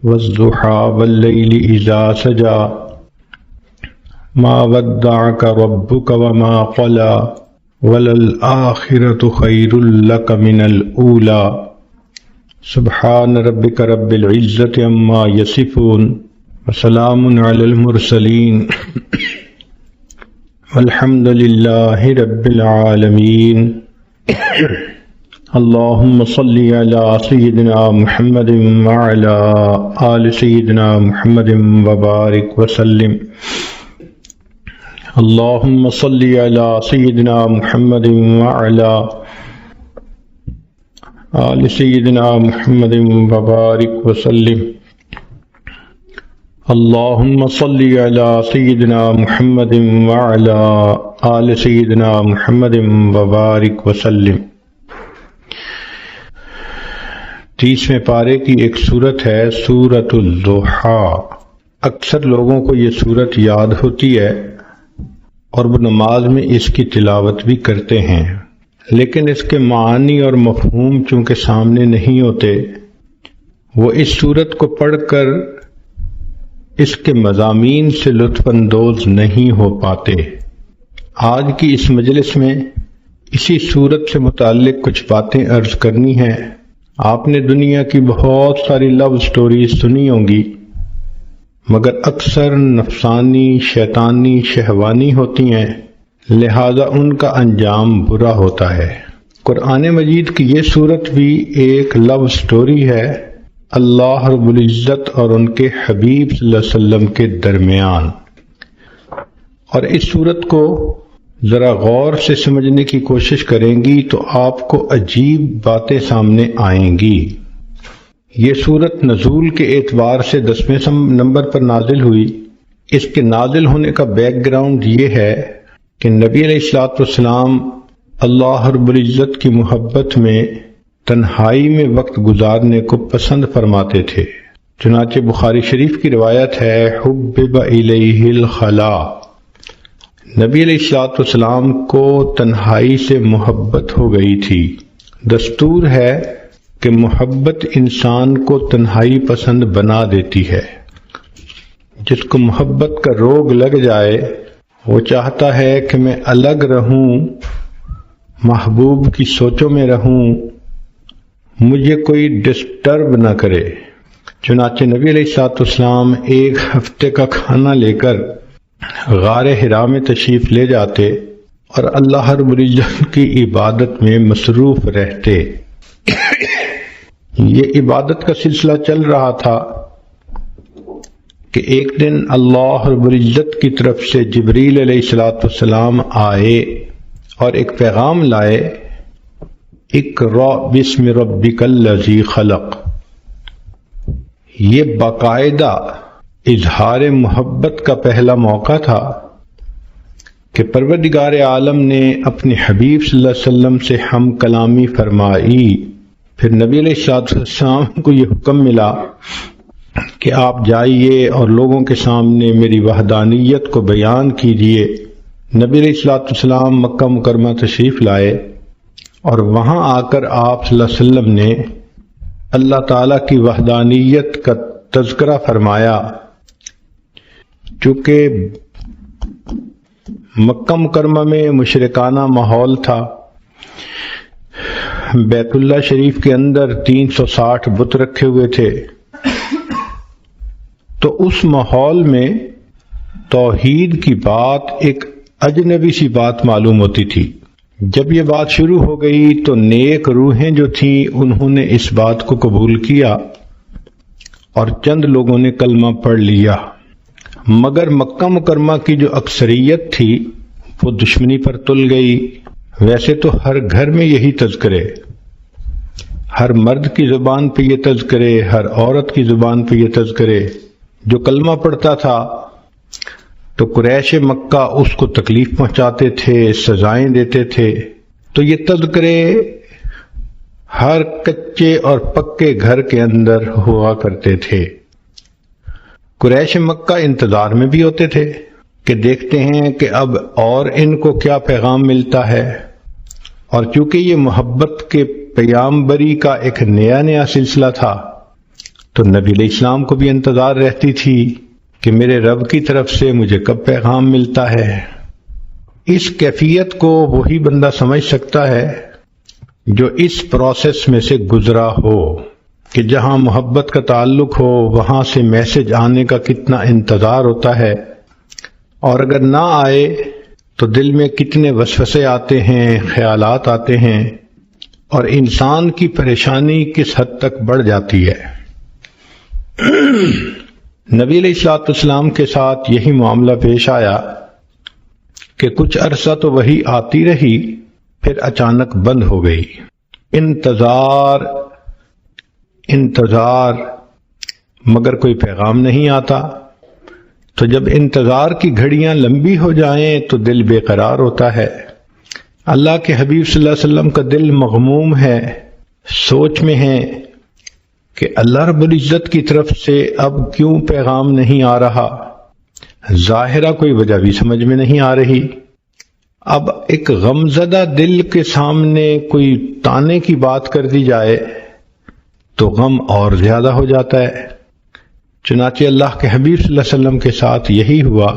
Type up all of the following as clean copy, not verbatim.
والضحى والليل إذا سجى ما ودعك ربك وما قلى وللآخرة خير لك من الأولى سبحان ربك رب العزة عما يصفون وسلام على المرسلين والحمد لله رب العالمين اللهم صل على سيدنا محمد وعلى آل سيدنا محمد وبارك وسلم اللهم صل على سيدنا محمد وعلى آل سيدنا محمد وبارك وسلم اللهم صل على سيدنا محمد وعلى آل سيدنا محمد وبارك وسلم۔ 30ویں پارے کی ایک سورت ہے سورۃ الضحیٰ۔ اکثر لوگوں کو یہ سورت یاد ہوتی ہے اور وہ نماز میں اس کی تلاوت بھی کرتے ہیں، لیکن اس کے معنی اور مفہوم چونکہ سامنے نہیں ہوتے، وہ اس سورت کو پڑھ کر اس کے مضامین سے لطف اندوز نہیں ہو پاتے۔ آج کی اس مجلس میں اسی سورت سے متعلق کچھ باتیں عرض کرنی ہیں۔ آپ نے دنیا کی بہت ساری لو سٹوریز سنی ہوں گی، مگر اکثر نفسانی، شیطانی، شہوانی ہوتی ہیں، لہذا ان کا انجام برا ہوتا ہے۔ قرآن مجید کی یہ سورت بھی ایک لو سٹوری ہے اللہ رب العزت اور ان کے حبیب صلی اللہ علیہ وسلم کے درمیان، اور اس صورت کو ذرا غور سے سمجھنے کی کوشش کریں گی تو آپ کو عجیب باتیں سامنے آئیں گی۔ یہ صورت نزول کے اعتبار سے 10ویں نمبر پر نازل ہوئی۔ اس کے نازل ہونے کا بیک گراؤنڈ یہ ہے کہ نبی علیہ الصلوۃ والسلام اللہ رب العزت کی محبت میں تنہائی میں وقت گزارنے کو پسند فرماتے تھے۔ چنانچہ بخاری شریف کی روایت ہے حبب الیہ الخلاء، نبی علیہ الصلوۃ والسلام کو تنہائی سے محبت ہو گئی تھی۔ دستور ہے کہ محبت انسان کو تنہائی پسند بنا دیتی ہے۔ جس کو محبت کا روگ لگ جائے وہ چاہتا ہے کہ میں الگ رہوں، محبوب کی سوچوں میں رہوں، مجھے کوئی ڈسٹرب نہ کرے۔ چنانچہ نبی علیہ الصلوۃ والسلام ایک ہفتے کا کھانا لے کر غار حرا میں تشریف لے جاتے اور اللہ رب العزت کی عبادت میں مصروف رہتے۔ یہ عبادت کا سلسلہ چل رہا تھا کہ ایک دن اللہ رب العزت کی طرف سے جبریل علیہ الصلوۃ والسلام آئے اور ایک پیغام لائے، اقرأ بسم ربک الذی خلق۔ یہ باقاعدہ اظہار محبت کا پہلا موقع تھا کہ پروردگار عالم نے اپنے حبیب صلی اللہ علیہ وسلم سے ہم کلامی فرمائی۔ پھر نبی علیہ الصلوۃ والسلام کو یہ حکم ملا کہ آپ جائیے اور لوگوں کے سامنے میری وحدانیت کو بیان کیجیے۔ نبی علیہ الصلوۃ والسلام مکہ مکرمہ تشریف لائے اور وہاں آ کر آپ صلی اللہ علیہ وسلم نے اللہ تعالیٰ کی وحدانیت کا تذکرہ فرمایا۔ چونکہ مکہ مکرمہ میں مشرکانہ ماحول تھا، بیت اللہ شریف کے اندر 360 بت رکھے ہوئے تھے، تو اس ماحول میں توحید کی بات ایک اجنبی سی بات معلوم ہوتی تھی۔ جب یہ بات شروع ہو گئی تو نیک روحیں جو تھیں انہوں نے اس بات کو قبول کیا اور چند لوگوں نے کلمہ پڑھ لیا، مگر مکہ مکرمہ کی جو اکثریت تھی وہ دشمنی پر تل گئی۔ ویسے تو ہر گھر میں یہی تذکرے، ہر مرد کی زبان پہ یہ تذکرے، ہر عورت کی زبان پہ یہ تذکرے، جو کلمہ پڑھتا تھا تو قریش مکہ اس کو تکلیف پہنچاتے تھے، سزائیں دیتے تھے۔ تو یہ تذکرے ہر کچے اور پکے گھر کے اندر ہوا کرتے تھے۔ قریش مکہ انتظار میں بھی ہوتے تھے کہ دیکھتے ہیں کہ اب اور ان کو کیا پیغام ملتا ہے، اور چونکہ یہ محبت کے پیامبری کا ایک نیا سلسلہ تھا تو نبی علیہ السلام کو بھی انتظار رہتی تھی کہ میرے رب کی طرف سے مجھے کب پیغام ملتا ہے۔ اس کیفیت کو وہی بندہ سمجھ سکتا ہے جو اس پروسیس میں سے گزرا ہو کہ جہاں محبت کا تعلق ہو وہاں سے میسج آنے کا کتنا انتظار ہوتا ہے، اور اگر نہ آئے تو دل میں کتنے وسوسے آتے ہیں، خیالات آتے ہیں، اور انسان کی پریشانی کس حد تک بڑھ جاتی ہے۔ نبی علیہ الصلوۃ والسلام کے ساتھ یہی معاملہ پیش آیا کہ کچھ عرصہ تو وہی آتی رہی، پھر اچانک بند ہو گئی۔ انتظار مگر کوئی پیغام نہیں آتا۔ تو جب انتظار کی گھڑیاں لمبی ہو جائیں تو دل بے قرار ہوتا ہے۔ اللہ کے حبیب صلی اللہ علیہ وسلم کا دل مغموم ہے، سوچ میں ہے کہ اللہ رب العزت کی طرف سے اب کیوں پیغام نہیں آ رہا۔ ظاہرہ کوئی وجہ بھی سمجھ میں نہیں آ رہی۔ اب ایک غمزدہ دل کے سامنے کوئی تانے کی بات کر دی جائے تو غم اور زیادہ ہو جاتا ہے۔ چنانچہ اللہ کے حبیب صلی اللہ علیہ وسلم کے ساتھ یہی ہوا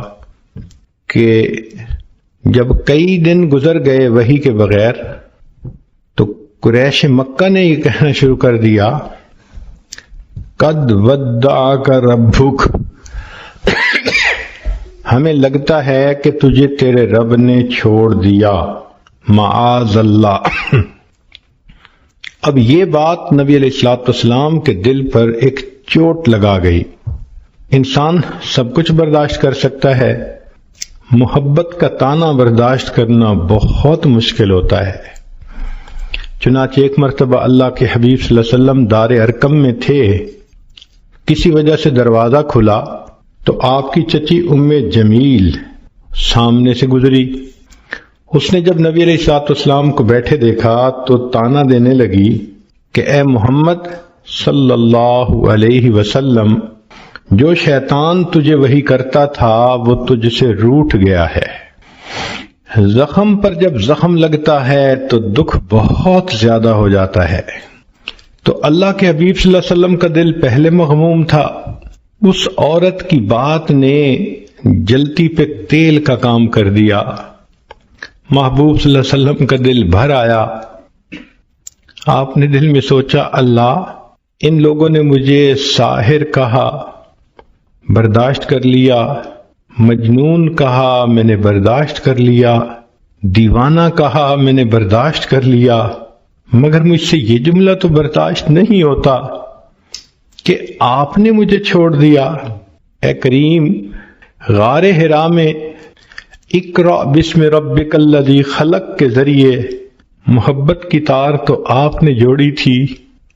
کہ جب کئی دن گزر گئے وحی کے بغیر تو قریش مکہ نے یہ کہنا شروع کر دیا، قد ودعک ربک، ہمیں لگتا ہے کہ تجھے تیرے رب نے چھوڑ دیا، معاذ اللہ۔ اب یہ بات نبی علیہ الصلوۃ والسلام کے دل پر ایک چوٹ لگا گئی۔ انسان سب کچھ برداشت کر سکتا ہے، محبت کا تانا برداشت کرنا بہت مشکل ہوتا ہے۔ چنانچہ ایک مرتبہ اللہ کے حبیب صلی اللہ علیہ وسلم دار ارقم میں تھے، کسی وجہ سے دروازہ کھلا تو آپ کی چچی ام جمیل سامنے سے گزری۔ اس نے جب نبی علیہ الصلوۃ والسلام کو بیٹھے دیکھا تو تانا دینے لگی کہ اے محمد صلی اللہ علیہ وسلم، جو شیطان تجھے وہی کرتا تھا وہ تجھ سے روٹھ گیا ہے۔ زخم پر جب زخم لگتا ہے تو دکھ بہت زیادہ ہو جاتا ہے۔ تو اللہ کے حبیب صلی اللہ علیہ وسلم کا دل پہلے مغموم تھا، اس عورت کی بات نے جلتی پہ تیل کا کام کر دیا۔ محبوب صلی اللہ علیہ وسلم کا دل بھر آیا۔ آپ نے دل میں سوچا، اللہ، ان لوگوں نے مجھے ساحر کہا، برداشت کر لیا، مجنون کہا، میں نے برداشت کر لیا، دیوانہ کہا، میں نے برداشت کر لیا، مگر مجھ سے یہ جملہ تو برداشت نہیں ہوتا کہ آپ نے مجھے چھوڑ دیا۔ اے کریم، غار حرا میں اقرأ بسم ربک الذی خلق کے ذریعے محبت کی تار تو آپ نے جوڑی تھی،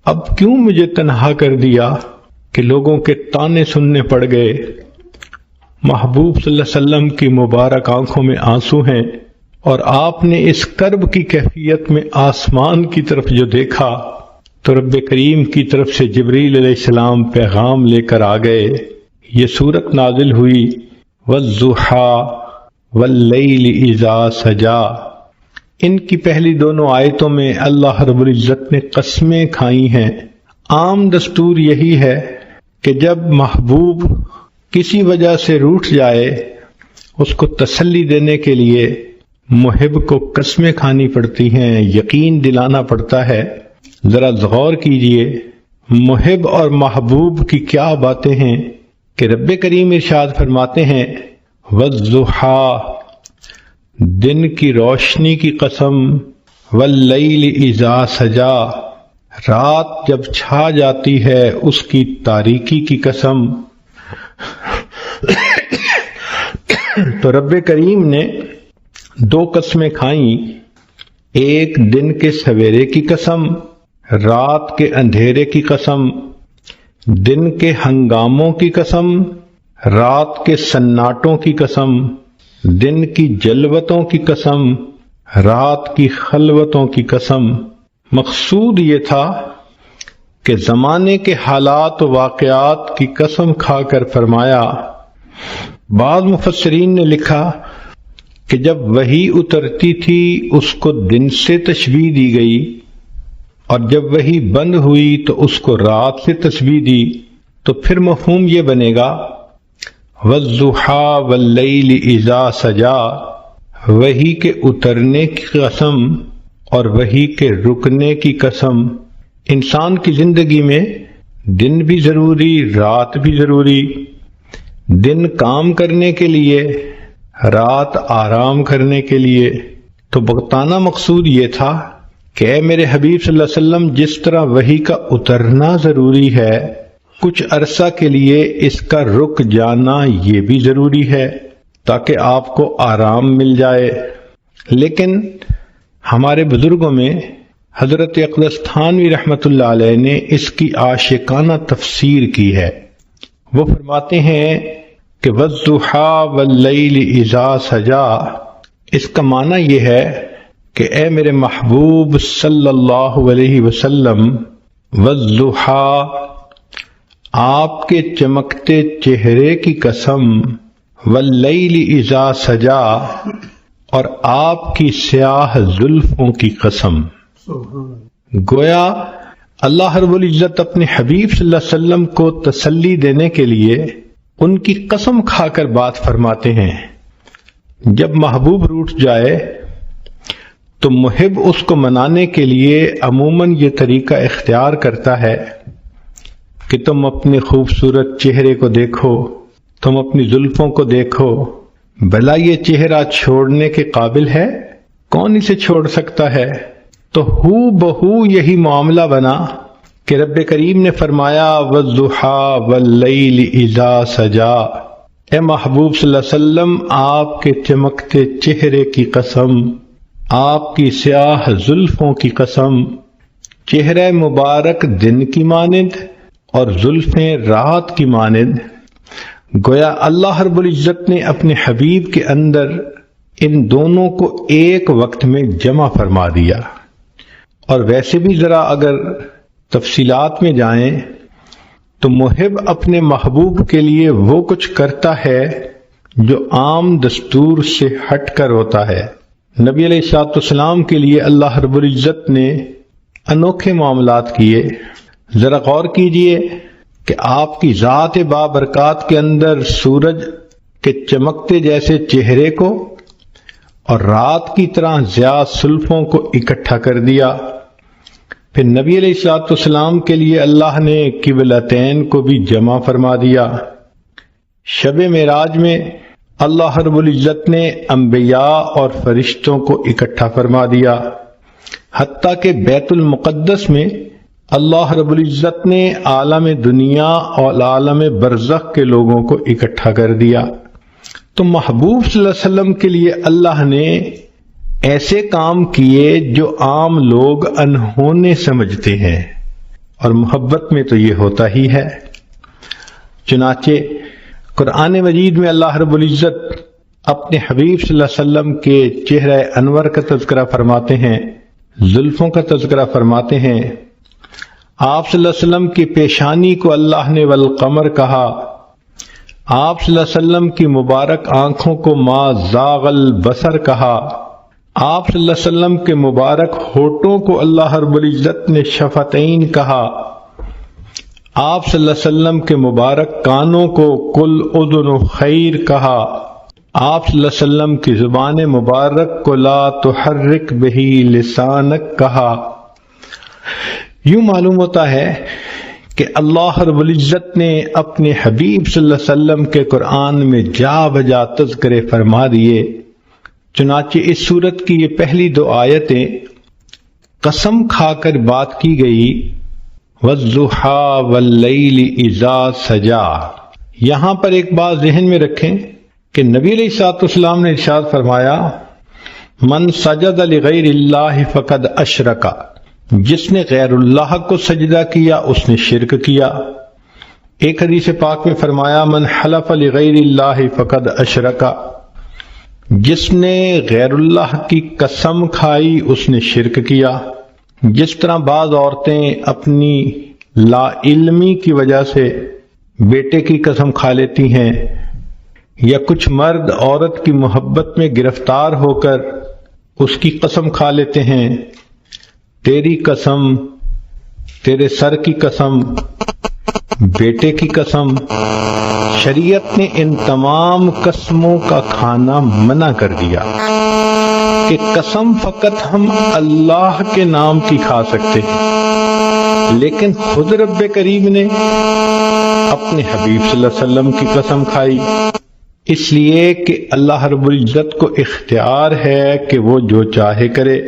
اب کیوں مجھے تنہا کر دیا کہ لوگوں کے تانے سننے پڑ گئے۔ محبوب صلی اللہ علیہ وسلم کی مبارک آنکھوں میں آنسو ہیں، اور آپ نے اس کرب کی کیفیت میں آسمان کی طرف جو دیکھا تو رب کریم کی طرف سے جبریل علیہ السلام پیغام لے کر آ گئے۔ یہ سورت نازل ہوئی، والضحیٰ واللیل اذا سجا۔ ان کی پہلی دونوں آیتوں میں اللہ رب العزت نے قسمیں کھائی ہیں۔ عام دستور یہی ہے کہ جب محبوب کسی وجہ سے روٹھ جائے، اس کو تسلی دینے کے لیے محب کو قسمیں کھانی پڑتی ہیں، یقین دلانا پڑتا ہے۔ ذرا غور کیجئے، محب اور محبوب کی کیا باتیں ہیں کہ رب کریم ارشاد فرماتے ہیں، والضحیٰ، دن کی روشنی کی قسم، واللیل اذا سجا، رات جب چھا جاتی ہے اس کی تاریکی کی قسم۔ تو رب کریم نے دو قسمیں کھائیں، ایک دن کے سویرے کی قسم، رات کے اندھیرے کی قسم، دن کے ہنگاموں کی قسم، رات کے سناٹوں کی قسم، دن کی جلوتوں کی قسم، رات کی خلوتوں کی قسم۔ مقصود یہ تھا کہ زمانے کے حالات و واقعات کی قسم کھا کر فرمایا۔ بعض مفسرین نے لکھا کہ جب وحی اترتی تھی اس کو دن سے تشبیہ دی گئی، اور جب وحی بند ہوئی تو اس کو رات سے تشبیہ دی۔ تو پھر مفہوم یہ بنے گا والضحی واللیل اذا سجا، وحی کے اترنے کی قسم اور وحی کے رکنے کی قسم۔ انسان کی زندگی میں دن بھی ضروری، رات بھی ضروری، دن کام کرنے کے لیے، رات آرام کرنے کے لیے۔ تو بغتانہ مقصود یہ تھا کہ اے میرے حبیب صلی اللہ علیہ وسلم، جس طرح وحی کا اترنا ضروری ہے، کچھ عرصہ کے لیے اس کا رک جانا یہ بھی ضروری ہے تاکہ آپ کو آرام مل جائے۔ لیکن ہمارے بزرگوں میں حضرت اقدس تھانوی رحمۃ اللہ علیہ نے اس کی عاشقانہ تفسیر کی ہے۔ وہ فرماتے ہیں کہ والضحی واللیل اذا سجا، اس کا معنی یہ ہے کہ اے میرے محبوب صلی اللہ علیہ وسلم، والضحی، آپ کے چمکتے چہرے کی قسم، واللیل اذا سجا، اور آپ کی سیاہ زلفوں کی قسم۔ گویا اللہ رب العزت اپنے حبیب صلی اللہ علیہ وسلم کو تسلی دینے کے لیے ان کی قسم کھا کر بات فرماتے ہیں۔ جب محبوب روٹھ جائے تو محب اس کو منانے کے لیے عموماً یہ طریقہ اختیار کرتا ہے کہ تم اپنے خوبصورت چہرے کو دیکھو، تم اپنی زلفوں کو دیکھو، بھلا یہ چہرہ چھوڑنے کے قابل ہے؟ کون اسے چھوڑ سکتا ہے؟ تو ہو بہو یہی معاملہ بنا کہ رب کریم نے فرمایا والضحی واللیل اذا سجا، اے محبوب صلی اللہ علیہ وسلم، آپ کے چمکتے چہرے کی قسم، آپ کی سیاہ زلفوں کی قسم۔ چہرہ مبارک دن کی مانند اور زلفیں رات کی مانند۔ گویا اللہ رب العزت نے اپنے حبیب کے اندر ان دونوں کو ایک وقت میں جمع فرما دیا۔ اور ویسے بھی ذرا اگر تفصیلات میں جائیں تو محب اپنے محبوب کے لیے وہ کچھ کرتا ہے جو عام دستور سے ہٹ کر ہوتا ہے۔ نبی علیہ الصلوۃ والسلام کے لیے اللہ رب العزت نے انوکھے معاملات کیے۔ ذرا غور کیجئے کہ آپ کی ذات بابرکات کے اندر سورج کے چمکتے جیسے چہرے کو اور رات کی طرح ضیاء زلفوں کو اکٹھا کر دیا۔ پھر نبی علیہ الصلوۃ والسلام کے لیے اللہ نے قبلتین کو بھی جمع فرما دیا۔ شب معراج میں اللہ رب العزت نے انبیاء اور فرشتوں کو اکٹھا فرما دیا، حتیٰ کہ بیت المقدس میں اللہ رب العزت نے عالم دنیا اور عالم برزخ کے لوگوں کو اکٹھا کر دیا۔ تو محبوب صلی اللہ علیہ وسلم کے لیے اللہ نے ایسے کام کیے جو عام لوگ انہونے سمجھتے ہیں، اور محبت میں تو یہ ہوتا ہی ہے۔ چنانچہ قرآن مجید میں اللہ رب العزت اپنے حبیب صلی اللہ علیہ وسلم کے چہرہ انور کا تذکرہ فرماتے ہیں، زلفوں کا تذکرہ فرماتے ہیں۔ آپ صلی اللہ علیہ وسلم کی پیشانی کو اللہ نے والقمر کہا، آپ صلی اللہ علیہ وسلم کی مبارک آنکھوں کو ما زاغ البصر کہا، آپ صلی اللہ علیہ وسلم کے مبارک ہونٹوں کو اللہ رب العزت نے شفتین کہا، آپ صلی اللہ علیہ وسلم کے مبارک کانوں کو قل اذن خیر کہا، آپ صلی اللہ علیہ وسلم کی زبان مبارک کو لا تحرک بہ لسانک کہا۔ یوں معلوم ہوتا ہے کہ اللہ رب العزت نے اپنے حبیب صلی اللہ علیہ وسلم کے قرآن میں جا بجا تذکرے فرما دیے۔ چنانچہ اس سورت کی یہ پہلی دو آیتیں قسم کھا کر بات کی گئی، والضحی واللیل اذا سجا۔ یہاں پر ایک بات ذہن میں رکھیں کہ نبی علیہ الصلوۃ والسلام نے ارشاد فرمایا، من سجد لغیر اللہ فقد اشرک، جس نے غیر اللہ کو سجدہ کیا اس نے شرک کیا۔ ایک حدیث پاک میں فرمایا، من حلف لغیر اللہ فقد اشرک، جس نے غیر اللہ کی قسم کھائی اس نے شرک کیا۔ جس طرح بعض عورتیں اپنی لا علمی کی وجہ سے بیٹے کی قسم کھا لیتی ہیں، یا کچھ مرد عورت کی محبت میں گرفتار ہو کر اس کی قسم کھا لیتے ہیں، تیری قسم، تیرے سر کی قسم، بیٹے کی قسم، شریعت نے ان تمام قسموں کا کھانا منع کر دیا کہ قسم فقط ہم اللہ کے نام کی کھا سکتے ہیں، لیکن خود رب کریم نے اپنے حبیب صلی اللہ علیہ وسلم کی قسم کھائی، اس لیے کہ اللہ رب العزت کو اختیار ہے کہ وہ جو چاہے کرے۔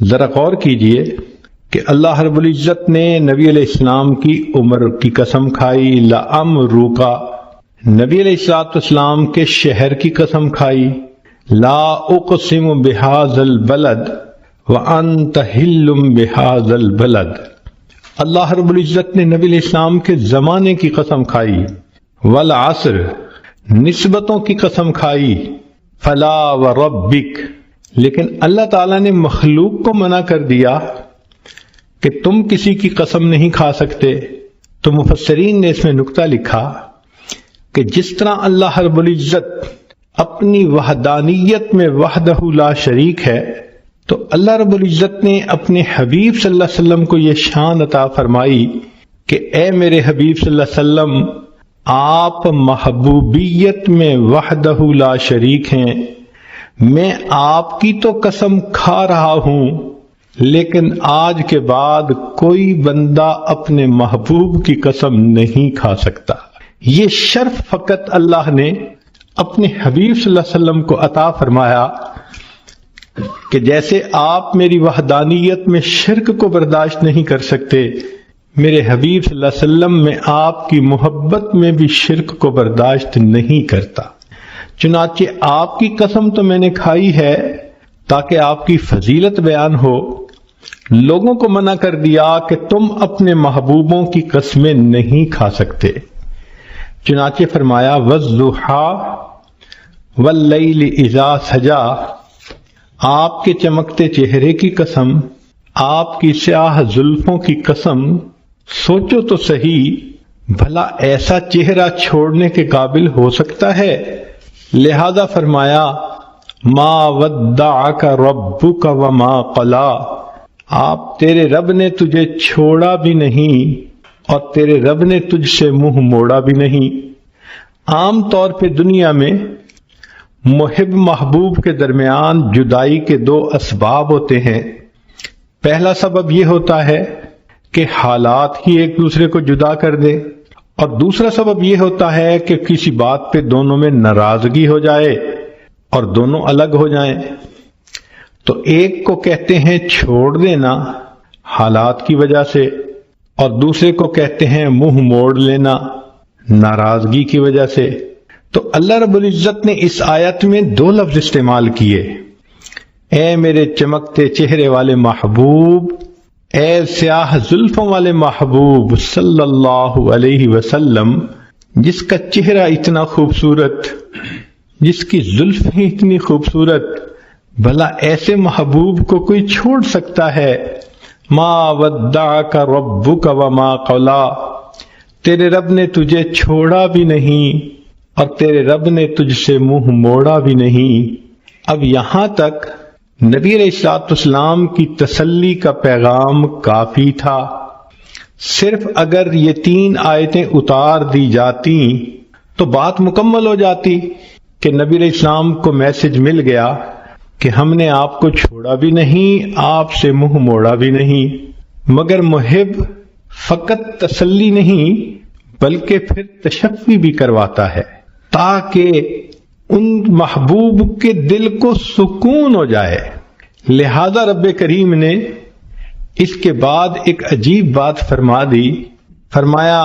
ذرا غور کیجئے کہ اللہ رب العزت نے نبی علیہ السلام کی عمر کی قسم کھائی، لَأَمْرُكَ، نبی علیہ السلام کے شہر کی قسم کھائی، لا اقسم بهذا البلد وانت حل بهذا البلد، اللہ رب العزت نے نبی علیہ السلام کے زمانے کی قسم کھائی، والعصر، نسبتوں کی قسم کھائی، فلا وربک، لیکن اللہ تعالیٰ نے مخلوق کو منع کر دیا کہ تم کسی کی قسم نہیں کھا سکتے۔ تو مفسرین نے اس میں نکتہ لکھا کہ جس طرح اللہ رب العزت اپنی وحدانیت میں وحدہ لا شریک ہے، تو اللہ رب العزت نے اپنے حبیب صلی اللہ علیہ وسلم کو یہ شان عطا فرمائی کہ اے میرے حبیب صلی اللہ علیہ وسلم، آپ محبوبیت میں وحدہ لا شریک ہیں، میں آپ کی تو قسم کھا رہا ہوں، لیکن آج کے بعد کوئی بندہ اپنے محبوب کی قسم نہیں کھا سکتا۔ یہ شرف فقط اللہ نے اپنے حبیب صلی اللہ علیہ وسلم کو عطا فرمایا کہ جیسے آپ میری وحدانیت میں شرک کو برداشت نہیں کر سکتے، میرے حبیب صلی اللہ علیہ وسلم میں آپ کی محبت میں بھی شرک کو برداشت نہیں کرتا۔ چنانچہ آپ کی قسم تو میں نے کھائی ہے تاکہ آپ کی فضیلت بیان ہو، لوگوں کو منع کر دیا کہ تم اپنے محبوبوں کی قسمیں نہیں کھا سکتے۔ چنانچہ فرمایا وَالضُّحَىٰ وَاللَّيْلِ إِذَا سَجَىٰ، آپ کے چمکتے چہرے کی قسم، آپ کی سیاہ زلفوں کی قسم، سوچو تو صحیح، بھلا ایسا چہرہ چھوڑنے کے قابل ہو سکتا ہے؟ لہذا فرمایا ما ودعک ربک وما قلا، آپ تیرے رب نے تجھے چھوڑا بھی نہیں اور تیرے رب نے تجھ سے منہ موڑا بھی نہیں۔ عام طور پہ دنیا میں محب محبوب کے درمیان جدائی کے دو اسباب ہوتے ہیں۔ پہلا سبب یہ ہوتا ہے کہ حالات ہی ایک دوسرے کو جدا کر دے، اور دوسرا سبب یہ ہوتا ہے کہ کسی بات پہ دونوں میں ناراضگی ہو جائے اور دونوں الگ ہو جائیں۔ تو ایک کو کہتے ہیں چھوڑ دینا حالات کی وجہ سے، اور دوسرے کو کہتے ہیں منہ موڑ لینا ناراضگی کی وجہ سے۔ تو اللہ رب العزت نے اس آیت میں دو لفظ استعمال کیے، اے میرے چمکتے چہرے والے محبوب، اے سیاہ زلفوں والے محبوب صلی اللہ علیہ وسلم، جس کا چہرہ اتنا خوبصورت، جس کی زلف ہی اتنی خوبصورت، بھلا ایسے محبوب کو کوئی چھوڑ سکتا ہے؟ ما ودعک ربک وما قلا، تیرے رب نے تجھے چھوڑا بھی نہیں اور تیرے رب نے تجھ سے منہ موڑا بھی نہیں۔ اب یہاں تک نبی علیہ السلام کی تسلی کا پیغام کافی تھا۔ صرف اگر یہ 3 آیتیں اتار دی جاتی تو بات مکمل ہو جاتی کہ نبی علیہ السلام کو میسج مل گیا کہ ہم نے آپ کو چھوڑا بھی نہیں، آپ سے منہ موڑا بھی نہیں۔ مگر محب فقط تسلی نہیں بلکہ پھر تشفی بھی کرواتا ہے تاکہ ان محبوب کے دل کو سکون ہو جائے۔ لہذا رب کریم نے اس کے بعد ایک عجیب بات فرما دی، فرمایا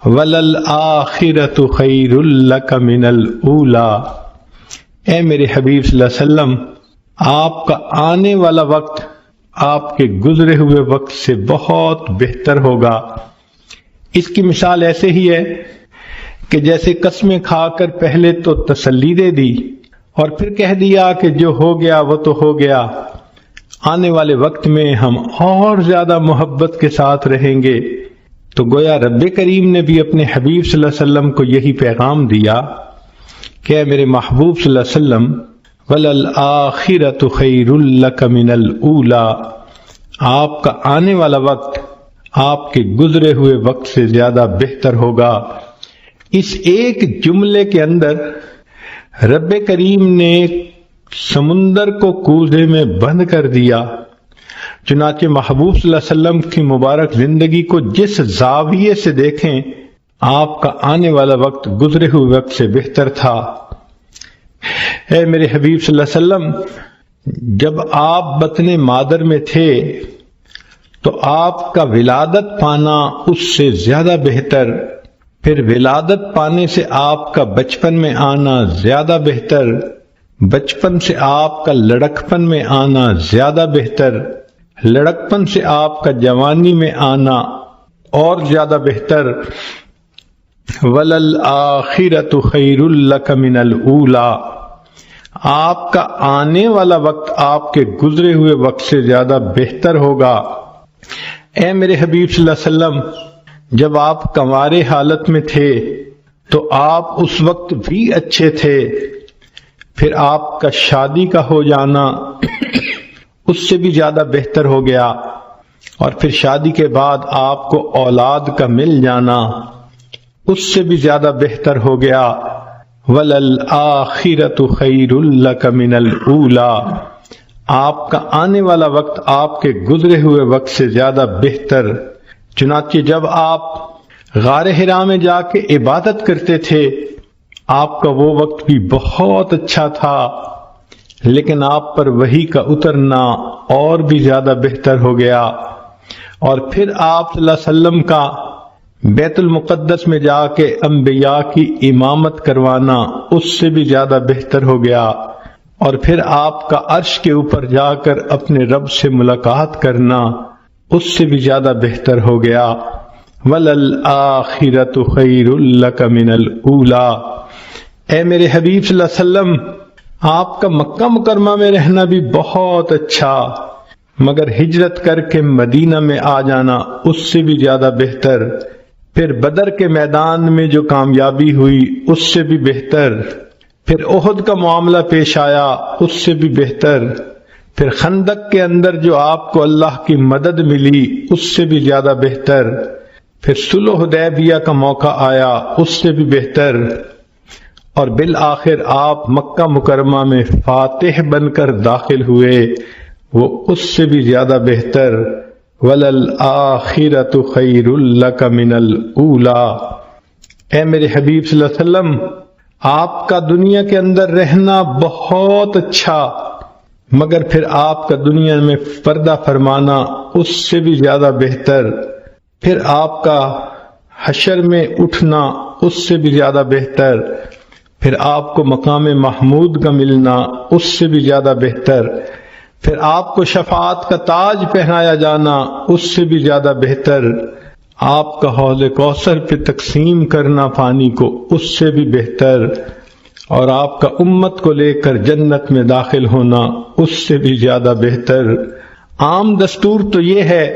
وَلَلْآخِرَةُ خَيْرٌ لَكَ مِنَ الْأُولَىٰ، اے میرے حبیب صلی اللہ علیہ وسلم، آپ کا آنے والا وقت آپ کے گزرے ہوئے وقت سے بہت بہتر ہوگا۔ اس کی مثال ایسے ہی ہے کہ جیسے قسمیں کھا کر پہلے تو تسلی دے دی اور پھر کہہ دیا کہ جو ہو گیا وہ تو ہو گیا، آنے والے وقت میں ہم اور زیادہ محبت کے ساتھ رہیں گے۔ تو گویا رب کریم نے بھی اپنے حبیب صلی اللہ علیہ وسلم کو یہی پیغام دیا کہ اے میرے محبوب صلی اللہ علیہ وسلم، وَلَلْآخِرَةُ خَيْرٌ لَكَ مِنَ الْأُولَىٰ، آپ کا آنے والا وقت آپ کے گزرے ہوئے وقت سے زیادہ بہتر ہوگا۔ اس ایک جملے کے اندر رب کریم نے سمندر کو کوزے میں بند کر دیا۔ چنانچہ محبوب صلی اللہ علیہ وسلم کی مبارک زندگی کو جس زاویے سے دیکھیں، آپ کا آنے والا وقت گزرے ہوئے وقت سے بہتر تھا۔ اے میرے حبیب صلی اللہ علیہ وسلم، جب آپ بطن مادر میں تھے تو آپ کا ولادت پانا اس سے زیادہ بہتر، پھر ولادت پانے سے آپ کا بچپن میں آنا زیادہ بہتر، بچپن سے آپ کا لڑکپن میں آنا زیادہ بہتر، لڑکپن سے آپ کا جوانی میں آنا اور زیادہ بہتر۔ وَلَلْآخِرَةُ خَيْرٌ لَكَ مِنَ الْأُولَىٰ، آپ کا آنے والا وقت آپ کے گزرے ہوئے وقت سے زیادہ بہتر ہوگا۔ اے میرے حبیب صلی اللہ علیہ وسلم، جب آپ کنوارے حالت میں تھے تو آپ اس وقت بھی اچھے تھے، پھر آپ کا شادی کا ہو جانا اس سے بھی زیادہ بہتر ہو گیا، اور پھر شادی کے بعد آپ کو اولاد کا مل جانا اس سے بھی زیادہ بہتر ہو گیا۔ وَلَلْآخِرَةُ خَيْرٌ لَكَ مِنَ الْأُولَىٰ، آپ کا آنے والا وقت آپ کے گزرے ہوئے وقت سے زیادہ بہتر۔ چنانچہ جب آپ غار حرا میں جا کے عبادت کرتے تھے، آپ کا وہ وقت بھی بہت اچھا تھا، لیکن آپ پر وحی کا اترنا اور بھی زیادہ بہتر ہو گیا، اور پھر آپ صلی اللہ علیہ وسلم کا بیت المقدس میں جا کے انبیاء کی امامت کروانا اس سے بھی زیادہ بہتر ہو گیا، اور پھر آپ کا عرش کے اوپر جا کر اپنے رب سے ملاقات کرنا اس سے بھی زیادہ بہتر ہو گیا۔ وَلَلْآخِرَةُ خَيْرٌ لَكَ مِنَ الْأُولَىٰ، اے میرے حبیب صلی اللہ علیہ وسلم، آپ کا مکہ مکرمہ میں رہنا بھی بہت اچھا، مگر ہجرت کر کے مدینہ میں آ جانا اس سے بھی زیادہ بہتر، پھر بدر کے میدان میں جو کامیابی ہوئی اس سے بھی بہتر، پھر احد کا معاملہ پیش آیا اس سے بھی بہتر، پھر خندق کے اندر جو آپ کو اللہ کی مدد ملی اس سے بھی زیادہ بہتر، پھر صلح حدیبیہ کا موقع آیا اس سے بھی بہتر، اور بالآخر آپ مکہ مکرمہ میں فاتح بن کر داخل ہوئے، وہ اس سے بھی زیادہ بہتر۔ وَلَلْآخِرَةُ خَيْرٌ لَكَ مِنَ الْأُولَىٰ، اے میرے حبیب صلی اللہ علیہ وسلم، آپ کا دنیا کے اندر رہنا بہت اچھا، مگر پھر آپ کا دنیا میں پردہ فرمانا اس سے بھی زیادہ بہتر، پھر آپ کا حشر میں اٹھنا اس سے بھی زیادہ بہتر، پھر آپ کو مقام محمود کا ملنا اس سے بھی زیادہ بہتر، پھر آپ کو شفاعت کا تاج پہنایا جانا اس سے بھی زیادہ بہتر، آپ کا حوض کوثر پہ تقسیم کرنا پانی کو اس سے بھی بہتر، اور آپ کا امت کو لے کر جنت میں داخل ہونا اس سے بھی زیادہ بہتر۔ عام دستور تو یہ ہے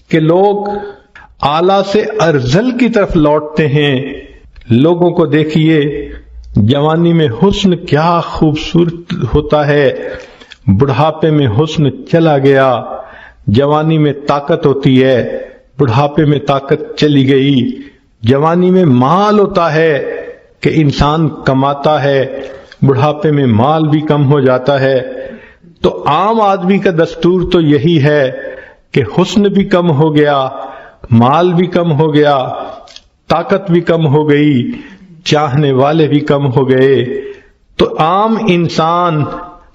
کہ لوگ اعلیٰ سے ارذل کی طرف لوٹتے ہیں۔ لوگوں کو دیکھیے، جوانی میں حسن کیا خوبصورت ہوتا ہے، بڑھاپے میں حسن چلا گیا، جوانی میں طاقت ہوتی ہے، بڑھاپے میں طاقت چلی گئی، جوانی میں مال ہوتا ہے کہ انسان کماتا ہے، بڑھاپے میں مال بھی کم ہو جاتا ہے۔ تو عام آدمی کا دستور تو یہی ہے کہ حسن بھی کم ہو گیا، مال بھی کم ہو گیا، طاقت بھی کم ہو گئی، چاہنے والے بھی کم ہو گئے، تو عام انسان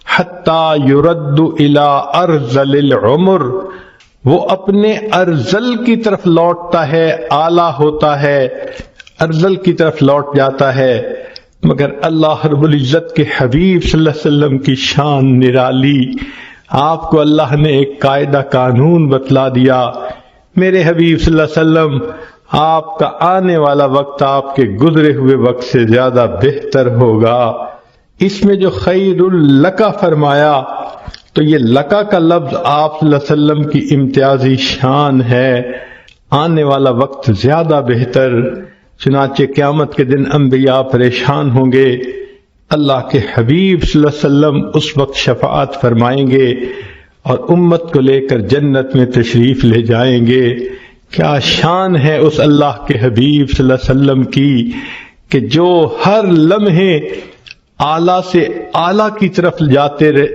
حتیٰ یرد الی ارذل العمر، وہ اپنے ارذل کی طرف لوٹتا ہے، اعلیٰ ہوتا ہے، ارذل کی طرف لوٹ جاتا ہے۔ مگر اللہ رب العزت کے حبیب صلی اللہ علیہ وسلم کی شان نرالی، آپ کو اللہ نے ایک قاعدہ قانون بتلا دیا، میرے حبیب صلی اللہ علیہ وسلم، آپ کا آنے والا وقت آپ کے گزرے ہوئے وقت سے زیادہ بہتر ہوگا۔ اس میں جو خیر لکا فرمایا، تو یہ لکا کا لفظ آپ صلی اللہ علیہ وسلم کی امتیازی شان ہے، آنے والا وقت زیادہ بہتر۔ چنانچہ قیامت کے دن انبیاء پریشان ہوں گے، اللہ کے حبیب صلی اللہ علیہ وسلم اس وقت شفاعت فرمائیں گے اور امت کو لے کر جنت میں تشریف لے جائیں گے۔ کیا شان ہے اس اللہ کے حبیب صلی اللہ علیہ وسلم کی کہ جو ہر لمحے اعلیٰ سے اعلیٰ کی طرف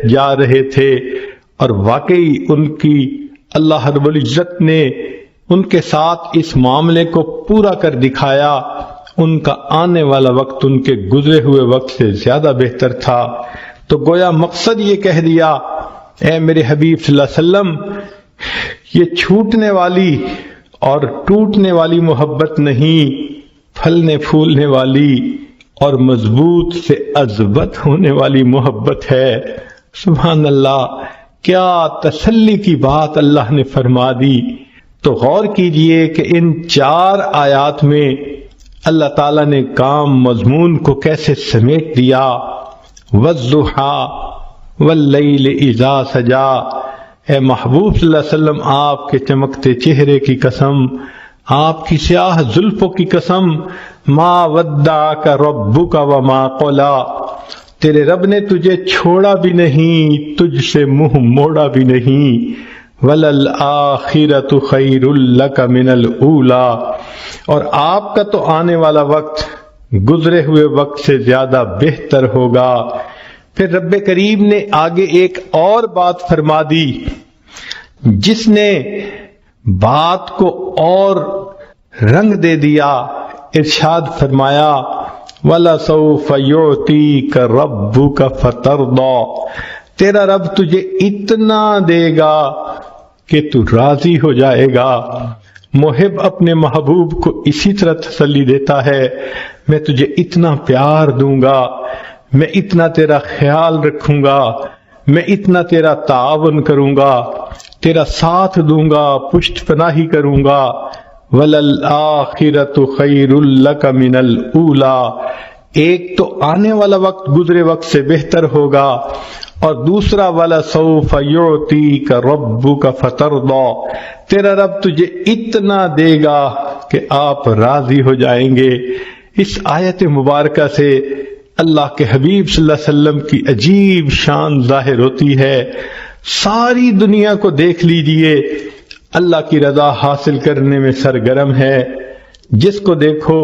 جا رہے تھے، اور واقعی ان کی اللہ رب العزت نے ان کے ساتھ اس معاملے کو پورا کر دکھایا۔ ان کا آنے والا وقت ان کے گزرے ہوئے وقت سے زیادہ بہتر تھا۔ تو گویا مقصد یہ کہہ دیا، اے میرے حبیب صلی اللہ علیہ وسلم، یہ چھوٹنے والی اور ٹوٹنے والی محبت نہیں، پھلنے پھولنے والی اور مضبوط سے اضبط ہونے والی محبت ہے۔ سبحان اللہ، کیا تسلی کی بات اللہ نے فرما دی۔ تو غور کیجئے کہ ان 4 آیات میں اللہ تعالیٰ نے کام مضمون کو کیسے سمیٹ دیا۔ وَالضُّحَىٰ وَاللَّيْلِ إِذَا سَجَىٰ، اے محبوب صلی اللہ علیہ وسلم، آپ کے چمکتے چہرے کی قسم، آپ کی سیاہ زلفوں کی قسم، ما ودعک ربک وما قلی، تیرے رب نے تجھے چھوڑا بھی نہیں، تجھ سے منہ موڑا بھی نہیں۔ وَلَلْآخِرَةُ خَيْرٌ لَكَ مِنَ الْأُولَىٰ، اور آپ کا تو آنے والا وقت گزرے ہوئے وقت سے زیادہ بہتر ہوگا۔ پھر رب کریم نے آگے ایک اور بات فرما دی جس نے بات کو اور رنگ دے دیا۔ ارشاد فرمایا، وَلَسَوْفَ يُعْطِيكَ رَبُّكَ فَتَرْضَىٰ، تیرا رب تجھے اتنا دے گا کہ تو راضی ہو جائے گا۔ محب اپنے محبوب کو اسی طرح تسلی دیتا ہے، میں تجھے اتنا پیار دوں گا، میں اتنا تیرا خیال رکھوں گا، میں اتنا تیرا تعاون کروں گا، تیرا ساتھ دوں گا، پشت پناہی کروں گا۔ وَلَلْآخِرَةُ خَيْرٌ لَكَ مِنَ الْأُولَىٰ، ایک تو آنے والا وقت گزرے وقت سے بہتر ہوگا، اور دوسرا وَلَسَوْفَ يُعْطِيكَ رَبُّكَ فَتَرْضَىٰ، تیرا رب تجھے اتنا دے گا کہ آپ راضی ہو جائیں گے۔ اس آیت مبارکہ سے اللہ کے حبیب صلی اللہ علیہ وسلم کی عجیب شان ظاہر ہوتی ہے۔ ساری دنیا کو دیکھ لیجئے، اللہ کی رضا حاصل کرنے میں سرگرم ہے۔ جس کو دیکھو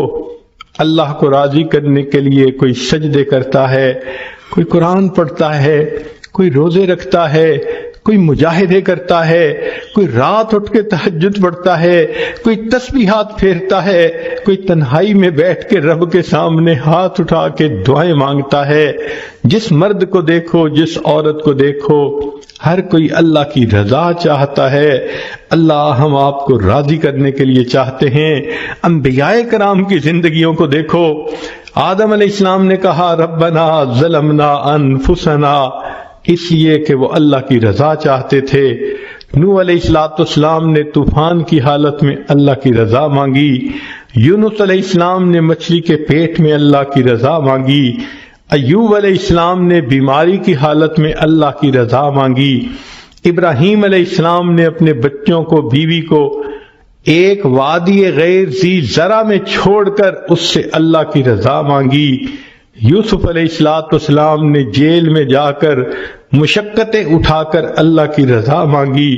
اللہ کو راضی کرنے کے لیے کوئی سجدے کرتا ہے، کوئی قرآن پڑھتا ہے، کوئی روزے رکھتا ہے، کوئی مجاہدے کرتا ہے، کوئی رات اٹھ کے تہجد پڑھتا ہے، کوئی تسبیحات پھیرتا ہے، کوئی تنہائی میں بیٹھ کے رب کے سامنے ہاتھ اٹھا کے دعائیں مانگتا ہے۔ جس مرد کو دیکھو، جس عورت کو دیکھو، ہر کوئی اللہ کی رضا چاہتا ہے۔ اللہ ہم آپ کو راضی کرنے کے لیے چاہتے ہیں۔ انبیاء کرام کی زندگیوں کو دیکھو، آدم علیہ السلام نے کہا ربنا ظلمنا انفسنا، اس لیے کہ وہ اللہ کی رضا چاہتے تھے۔ نوح علیہ السلام نے طوفان کی حالت میں اللہ کی رضا مانگی۔ یونس علیہ السلام نے مچھلی کے پیٹ میں اللہ کی رضا مانگی۔ ایوب علیہ السلام نے بیماری کی حالت میں اللہ کی رضا مانگی۔ ابراہیم علیہ السلام نے اپنے بچوں کو، بیوی کو ایک وادی غیر ذی زرع میں چھوڑ کر اس سے اللہ کی رضا مانگی۔ یوسف علیہ السلام نے جیل میں جا کر مشقتیں اٹھا کر اللہ کی رضا مانگی۔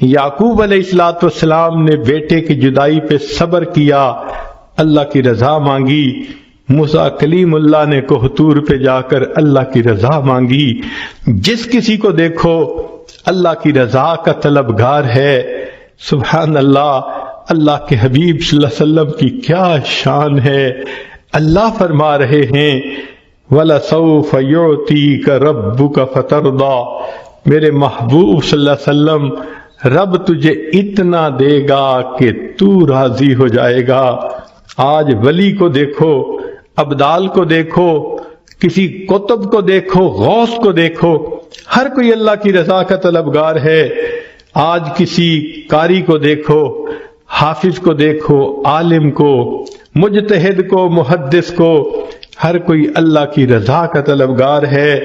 یعقوب علیہ السلام نے بیٹے کی جدائی پہ صبر کیا، اللہ کی رضا مانگی۔ موسیٰ کلیم اللہ نے کوہ طور پہ جا کر اللہ کی رضا مانگی۔ جس کسی کو دیکھو اللہ کی رضا کا طلبگار ہے۔ سبحان اللہ، اللہ کے حبیب صلی اللہ علیہ وسلم کی کیا شان ہے۔ اللہ فرما رہے ہیں وَلَسَوْفَ يُعْطِيكَ رَبُّكَ فَتَرْضَىٰ، میرے محبوب صلی اللہ علیہ وسلم، رب تجھے اتنا دے گا کہ تو راضی ہو جائے گا۔ آج ولی کو دیکھو، ابدال کو دیکھو، کسی قطب کو دیکھو، غوث کو دیکھو، ہر کوئی اللہ کی رضا کا طلبگار ہے۔ آج کسی قاری کو دیکھو، حافظ کو دیکھو، عالم کو، مجتہد کو، محدث کو، ہر کوئی اللہ کی رضا کا طلبگار ہے۔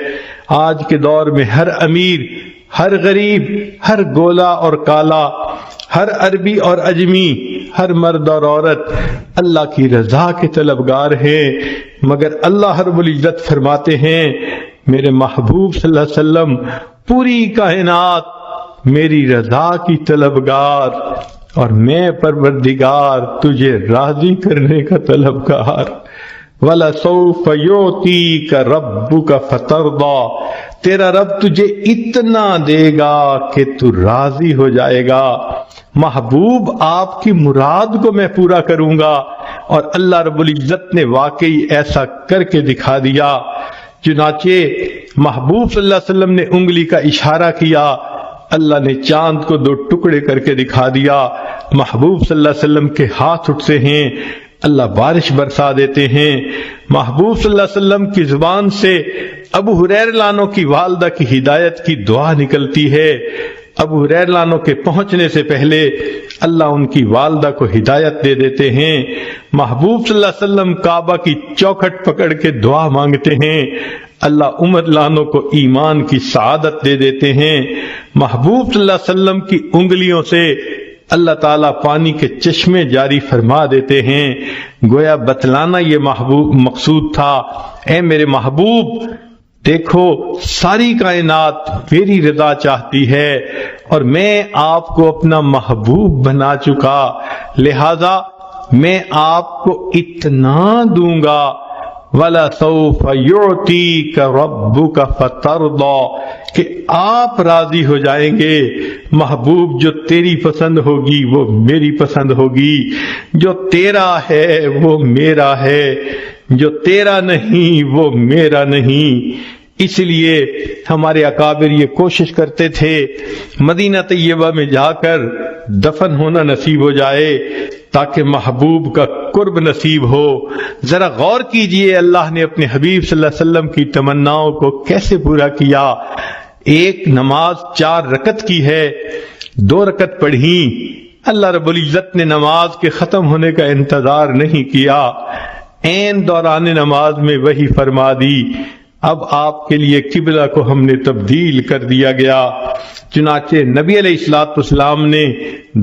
آج کے دور میں ہر امیر، ہر غریب، ہر گولا اور کالا، ہر عربی اور اجمی، ہر مرد اور عورت اللہ کی رضا کے طلبگار ہیں۔ مگر اللہ رب العزت فرماتے ہیں میرے محبوب صلی اللہ علیہ وسلم، پوری کائنات میری رضا کی طلبگار، اور میں پروردگار تجھے راضی کرنے کا طلبگار۔ وَلَسَوْفَ يُعْطِيكَ رَبُّكَ فَتَرْضَىٰ، تیرا رب تجھے اتنا دے گا کہ تو راضی ہو جائے گا۔ محبوب آپ کی مراد کو میں پورا کروں گا، اور اللہ رب العزت نے واقعی ایسا کر کے دکھا دیا۔ چنانچہ محبوب صلی اللہ علیہ وسلم نے انگلی کا اشارہ کیا، اللہ نے چاند کو 2 ٹکڑے کر کے دکھا دیا۔ محبوب صلی اللہ علیہ وسلم کے ہاتھ اٹھتے ہیں، اللہ بارش برسا دیتے ہیں۔ محبوب صلی اللہ علیہ وسلم کی زبان سے ابو ہریرہ لانو کی والدہ کی ہدایت کی دعا نکلتی ہے۔ ابو ہریرہ لانو کے پہنچنے سے پہلے اللہ ان کی والدہ کو ہدایت دے دیتے ہیں۔ محبوب صلی اللہ علیہ وسلم کعبہ کی چوکھٹ پکڑ کے دعا مانگتے ہیں، اللہ عمر لانو کو ایمان کی سعادت دے دیتے ہیں۔ محبوب صلی اللہ علیہ وسلم کی انگلیوں سے اللہ تعالیٰ پانی کے چشمے جاری فرما دیتے ہیں۔ گویا بتلانا یہ محبوب مقصود تھا، اے میرے محبوب دیکھو ساری کائنات میری رضا چاہتی ہے اور میں آپ کو اپنا محبوب بنا چکا، لہذا میں آپ کو اتنا دوں گا۔ وَلَسَوْفَ يُعْطِيكَ رَبُّكَ فَتَرْضَىٰ، کہ آپ راضی ہو جائیں گے۔ محبوب جو تیری پسند ہوگی وہ میری پسند ہوگی، جو تیرا ہے وہ میرا ہے، جو تیرا نہیں وہ میرا نہیں۔ اس لیے ہمارے اکابر یہ کوشش کرتے تھے مدینہ طیبہ میں جا کر دفن ہونا نصیب ہو جائے تاکہ محبوب کا قرب نصیب ہو۔ ذرا غور کیجئے اللہ نے اپنے حبیب صلی اللہ علیہ وسلم کی تمناؤں کو کیسے پورا کیا۔ ایک نماز 4 رکعت کی ہے، 2 رکعت پڑھی، اللہ رب العزت نے نماز کے ختم ہونے کا انتظار نہیں کیا، عین دوران نماز میں وحی فرما دی، اب آپ کے لیے قبلہ کو ہم نے تبدیل کر دیا گیا۔ چنانچہ نبی علیہ الصلوۃ والسلام نے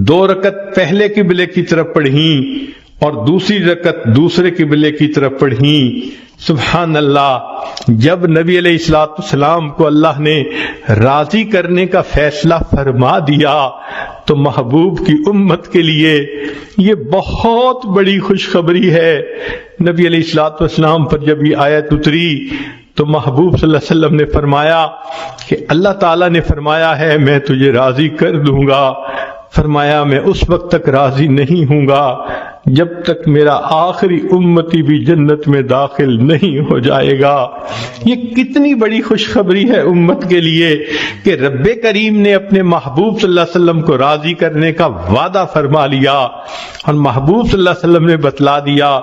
2 رکعت پہلے قبلے کی طرف پڑھی اور دوسری رکعت دوسرے قبلے کی طرف پڑھی۔ سبحان اللہ، جب نبی علیہ الصلوۃ والسلام کو اللہ نے راضی کرنے کا فیصلہ فرما دیا تو محبوب کی امت کے لیے یہ بہت بڑی خوشخبری ہے۔ نبی علیہ الصلوۃ والسلام پر جب یہ آیت اتری تو محبوب صلی اللہ علیہ وسلم نے فرمایا کہ اللہ تعالیٰ نے فرمایا ہے میں تجھے راضی کر دوں گا۔ فرمایا میں اس وقت تک راضی نہیں ہوں گا جب تک میرا آخری امتی بھی جنت میں داخل نہیں ہو جائے گا۔ یہ کتنی بڑی خوشخبری ہے امت کے لیے کہ رب کریم نے اپنے محبوب صلی اللہ علیہ وسلم کو راضی کرنے کا وعدہ فرما لیا، اور محبوب صلی اللہ علیہ وسلم نے بتلا دیا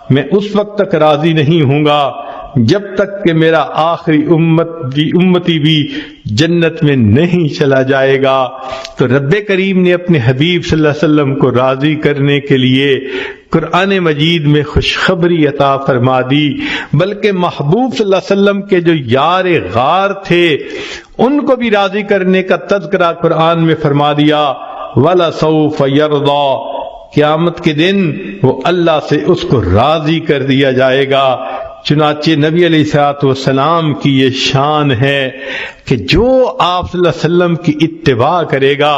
میں اس وقت تک راضی نہیں ہوں گا جب تک کہ میرا آخری امتی بھی جنت میں نہیں چلا جائے گا۔ تو رب کریم نے اپنے حبیب صلی اللہ علیہ وسلم کو راضی کرنے کے لیے قرآن مجید میں خوشخبری عطا فرما دی، بلکہ محبوب صلی اللہ علیہ وسلم کے جو یار غار تھے ان کو بھی راضی کرنے کا تذکرہ قرآن میں فرما دیا۔ وَلَسَوْفَ يَرْضَىٰ، قیامت کے دن وہ اللہ سے اس کو راضی کر دیا جائے گا۔ چنانچہ نبی علیہ الصلوۃ والسلام کی یہ شان ہے کہ جو آپ صلی اللہ علیہ وسلم کی اتباع کرے گا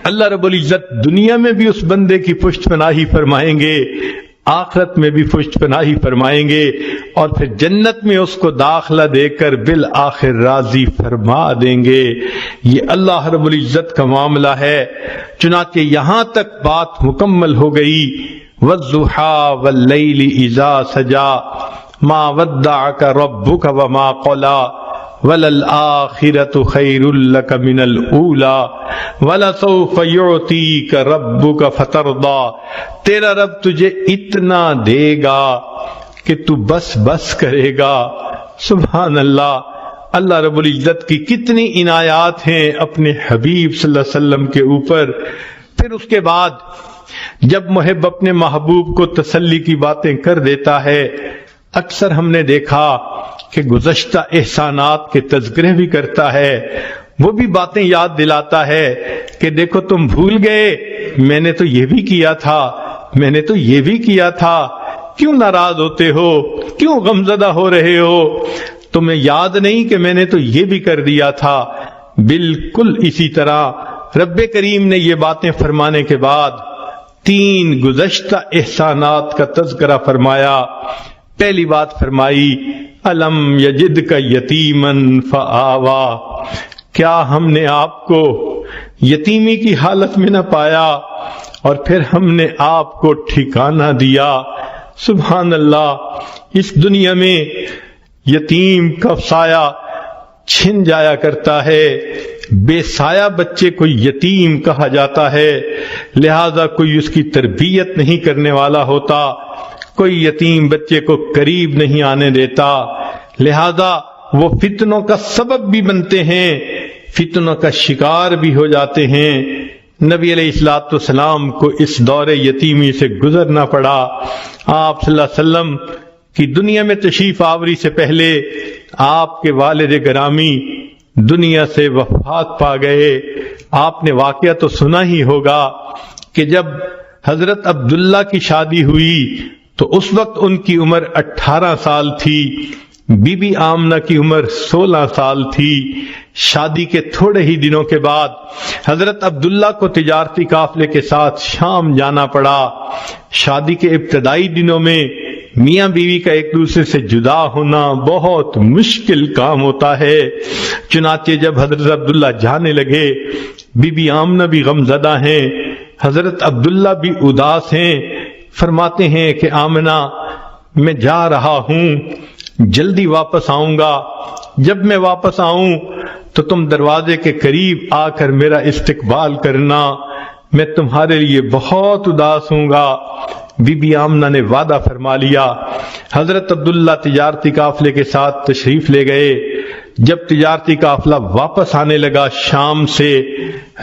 اللہ رب العزت دنیا میں بھی اس بندے کی پشت پناہی فرمائیں گے، آخرت میں بھی پشت پناہی فرمائیں گے، اور پھر جنت میں اس کو داخلہ دے کر بالآخر راضی فرما دیں گے۔ یہ اللہ رب العزت کا معاملہ ہے۔ چنانچہ یہاں تک بات مکمل ہو گئی۔ وَالضُّحَىٰ وَاللَّيْلِ إِذَا سَجَىٰ مَا وَدَّعَكَ رَبُّكَ وَمَا قَلَىٰ وَلَلْآخِرَةُ خَيْرٌ لَكَ مِنَ الْأُولَىٰ وَلَسَوْفَ يُعْطِيكَ رَبُّكَ فَتَرْضَىٰ، تیرا رب تجھے اتنا دے گا کہ تو بس بس کرے گا۔ سبحان اللہ، اللہ رب العزت کی کتنی عنایات ہیں اپنے حبیب صلی اللہ علیہ وسلم کے اوپر۔ پھر اس کے بعد جب محب اپنے محبوب کو تسلی کی باتیں کر دیتا ہے، اکثر ہم نے دیکھا کہ گزشتہ احسانات کے تذکرے بھی کرتا ہے، وہ بھی باتیں یاد دلاتا ہے کہ دیکھو تم بھول گئے، میں نے تو یہ بھی کیا تھا، میں نے تو یہ بھی کیا تھا، کیوں ناراض ہوتے ہو، کیوں غمزدہ ہو رہے ہو، تمہیں یاد نہیں کہ میں نے تو یہ بھی کر دیا تھا۔ بالکل اسی طرح رب کریم نے یہ باتیں فرمانے کے بعد 3 گزشتہ احسانات کا تذکرہ فرمایا۔ پہلی بات فرمائی الم یجدک یتیما فآوا، کیا ہم نے آپ کو یتیمی کی حالت میں نہ پایا اور پھر ہم نے آپ کو ٹھکانہ دیا۔ سبحان اللہ، اس دنیا میں یتیم کا سایہ چھن جایا کرتا ہے، بے سایہ بچے کو یتیم کہا جاتا ہے، لہذا کوئی اس کی تربیت نہیں کرنے والا ہوتا، کوئی یتیم بچے کو قریب نہیں آنے دیتا، لہذا وہ فتنوں کا سبب بھی بنتے ہیں، فتنوں کا شکار بھی ہو جاتے ہیں۔ نبی علیہ الصلوۃ والسلام کو اس دور یتیمی سے گزرنا پڑا۔ آپ صلی اللہ علیہ وسلم کی دنیا میں تشریف آوری سے پہلے آپ کے والد گرامی دنیا سے وفات پا گئے۔ آپ نے واقعہ تو سنا ہی ہوگا کہ جب حضرت عبداللہ کی شادی ہوئی تو اس وقت ان کی عمر 18 سال تھی، بی بی آمنہ کی عمر 16 سال تھی۔ شادی کے تھوڑے ہی دنوں کے بعد حضرت عبداللہ کو تجارتی قافلے کے ساتھ شام جانا پڑا۔ شادی کے ابتدائی دنوں میں میاں بیوی کا ایک دوسرے سے جدا ہونا بہت مشکل کام ہوتا ہے، چنانچہ جب حضرت عبداللہ جانے لگے، بی بی آمنہ بھی غمزدہ ہیں، حضرت عبداللہ بھی اداس ہیں، فرماتے ہیں کہ آمنہ میں جا رہا ہوں، جلدی واپس آؤں گا، جب میں واپس آؤں تو تم دروازے کے قریب آ کر میرا استقبال کرنا، میں تمہارے لیے بہت اداس ہوں گا۔ بی بی آمنہ نے وعدہ فرما لیا۔ حضرت عبداللہ تجارتی قافلے کے ساتھ تشریف لے گئے۔ جب تجارتی قافلہ واپس آنے لگا شام سے،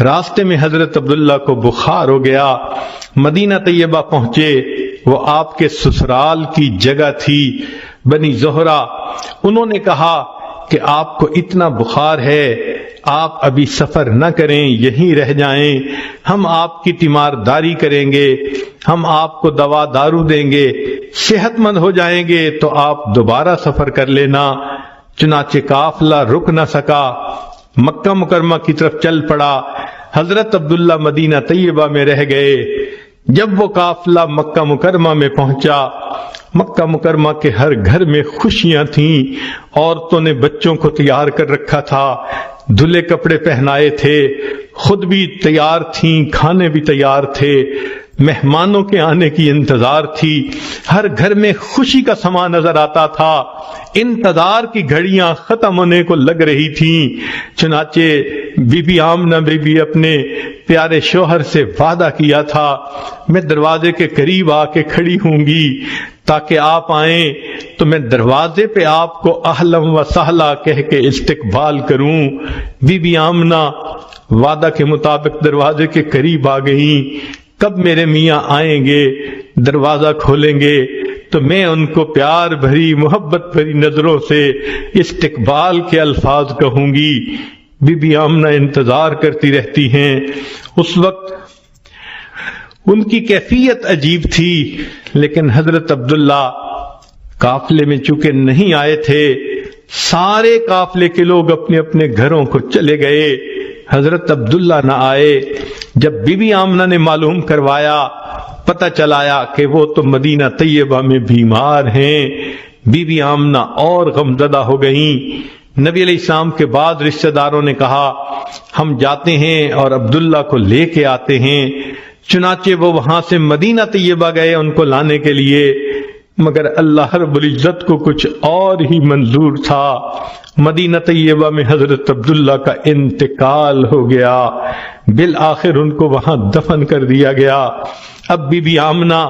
راستے میں حضرت عبداللہ کو بخار ہو گیا۔ مدینہ طیبہ پہنچے، وہ آپ کے سسرال کی جگہ تھی بنی زہرہ۔ انہوں نے کہا کہ آپ کو اتنا بخار ہے، آپ ابھی سفر نہ کریں، یہیں رہ جائیں، ہم آپ کی تیمارداری کریں گے، ہم آپ کو دوا دارو دیں گے، صحت مند ہو جائیں گے تو آپ دوبارہ سفر کر لینا۔ چنانچہ قافلہ رک نہ سکا، مکہ مکرمہ کی طرف چل پڑا۔ حضرت عبداللہ مدینہ طیبہ میں رہ گئے۔ جب وہ قافلہ مکہ مکرمہ میں پہنچا، مکہ مکرمہ کے ہر گھر میں خوشیاں تھیں، عورتوں نے بچوں کو تیار کر رکھا تھا، دھلے کپڑے پہنائے تھے، خود بھی تیار تھیں، کھانے بھی تیار تھے، مہمانوں کے آنے کی انتظار تھی، ہر گھر میں خوشی کا سما نظر آتا تھا، انتظار کی گھڑیاں ختم ہونے کو لگ رہی تھیں۔ چنانچہ بی بی آمنہ بی اپنے پیارے شوہر سے وعدہ کیا تھا، میں دروازے کے قریب آ کے کھڑی ہوں گی تاکہ آپ آئیں تو میں دروازے پہ آپ کو اہلم و سہلا کہہ کے استقبال کروں۔ بی بی آمنہ وعدہ کے مطابق دروازے کے قریب آ گئیں۔ کب میرے میاں آئیں گے، دروازہ کھولیں گے تو میں ان کو پیار بھری محبت بھری نظروں سے استقبال کے الفاظ کہوں گی۔ بی بی آمنہ انتظار کرتی رہتی ہیں۔ اس وقت ان کی کیفیت عجیب تھی، لیکن حضرت عبداللہ قافلے میں چونکہ نہیں آئے تھے، سارے قافلے کے لوگ اپنے اپنے گھروں کو چلے گئے، حضرت عبداللہ نہ آئے۔ جب بی بی آمنہ نے معلوم کروایا، پتہ چلایا کہ وہ تو مدینہ طیبہ میں بیمار ہیں، بی بی آمنہ اور غمزدہ ہو گئیں۔ نبی علیہ السلام کے بعد رشتہ داروں نے کہا ہم جاتے ہیں اور عبداللہ کو لے کے آتے ہیں۔ چنانچہ وہ وہاں سے مدینہ طیبہ گئے ان کو لانے کے لیے، مگر اللہ رب العزت کو کچھ اور ہی منظور تھا۔ مدینہ طیبہ میں حضرت عبداللہ کا انتقال ہو گیا، بالآخر ان کو وہاں دفن کر دیا گیا۔ اب بی بی آمنہ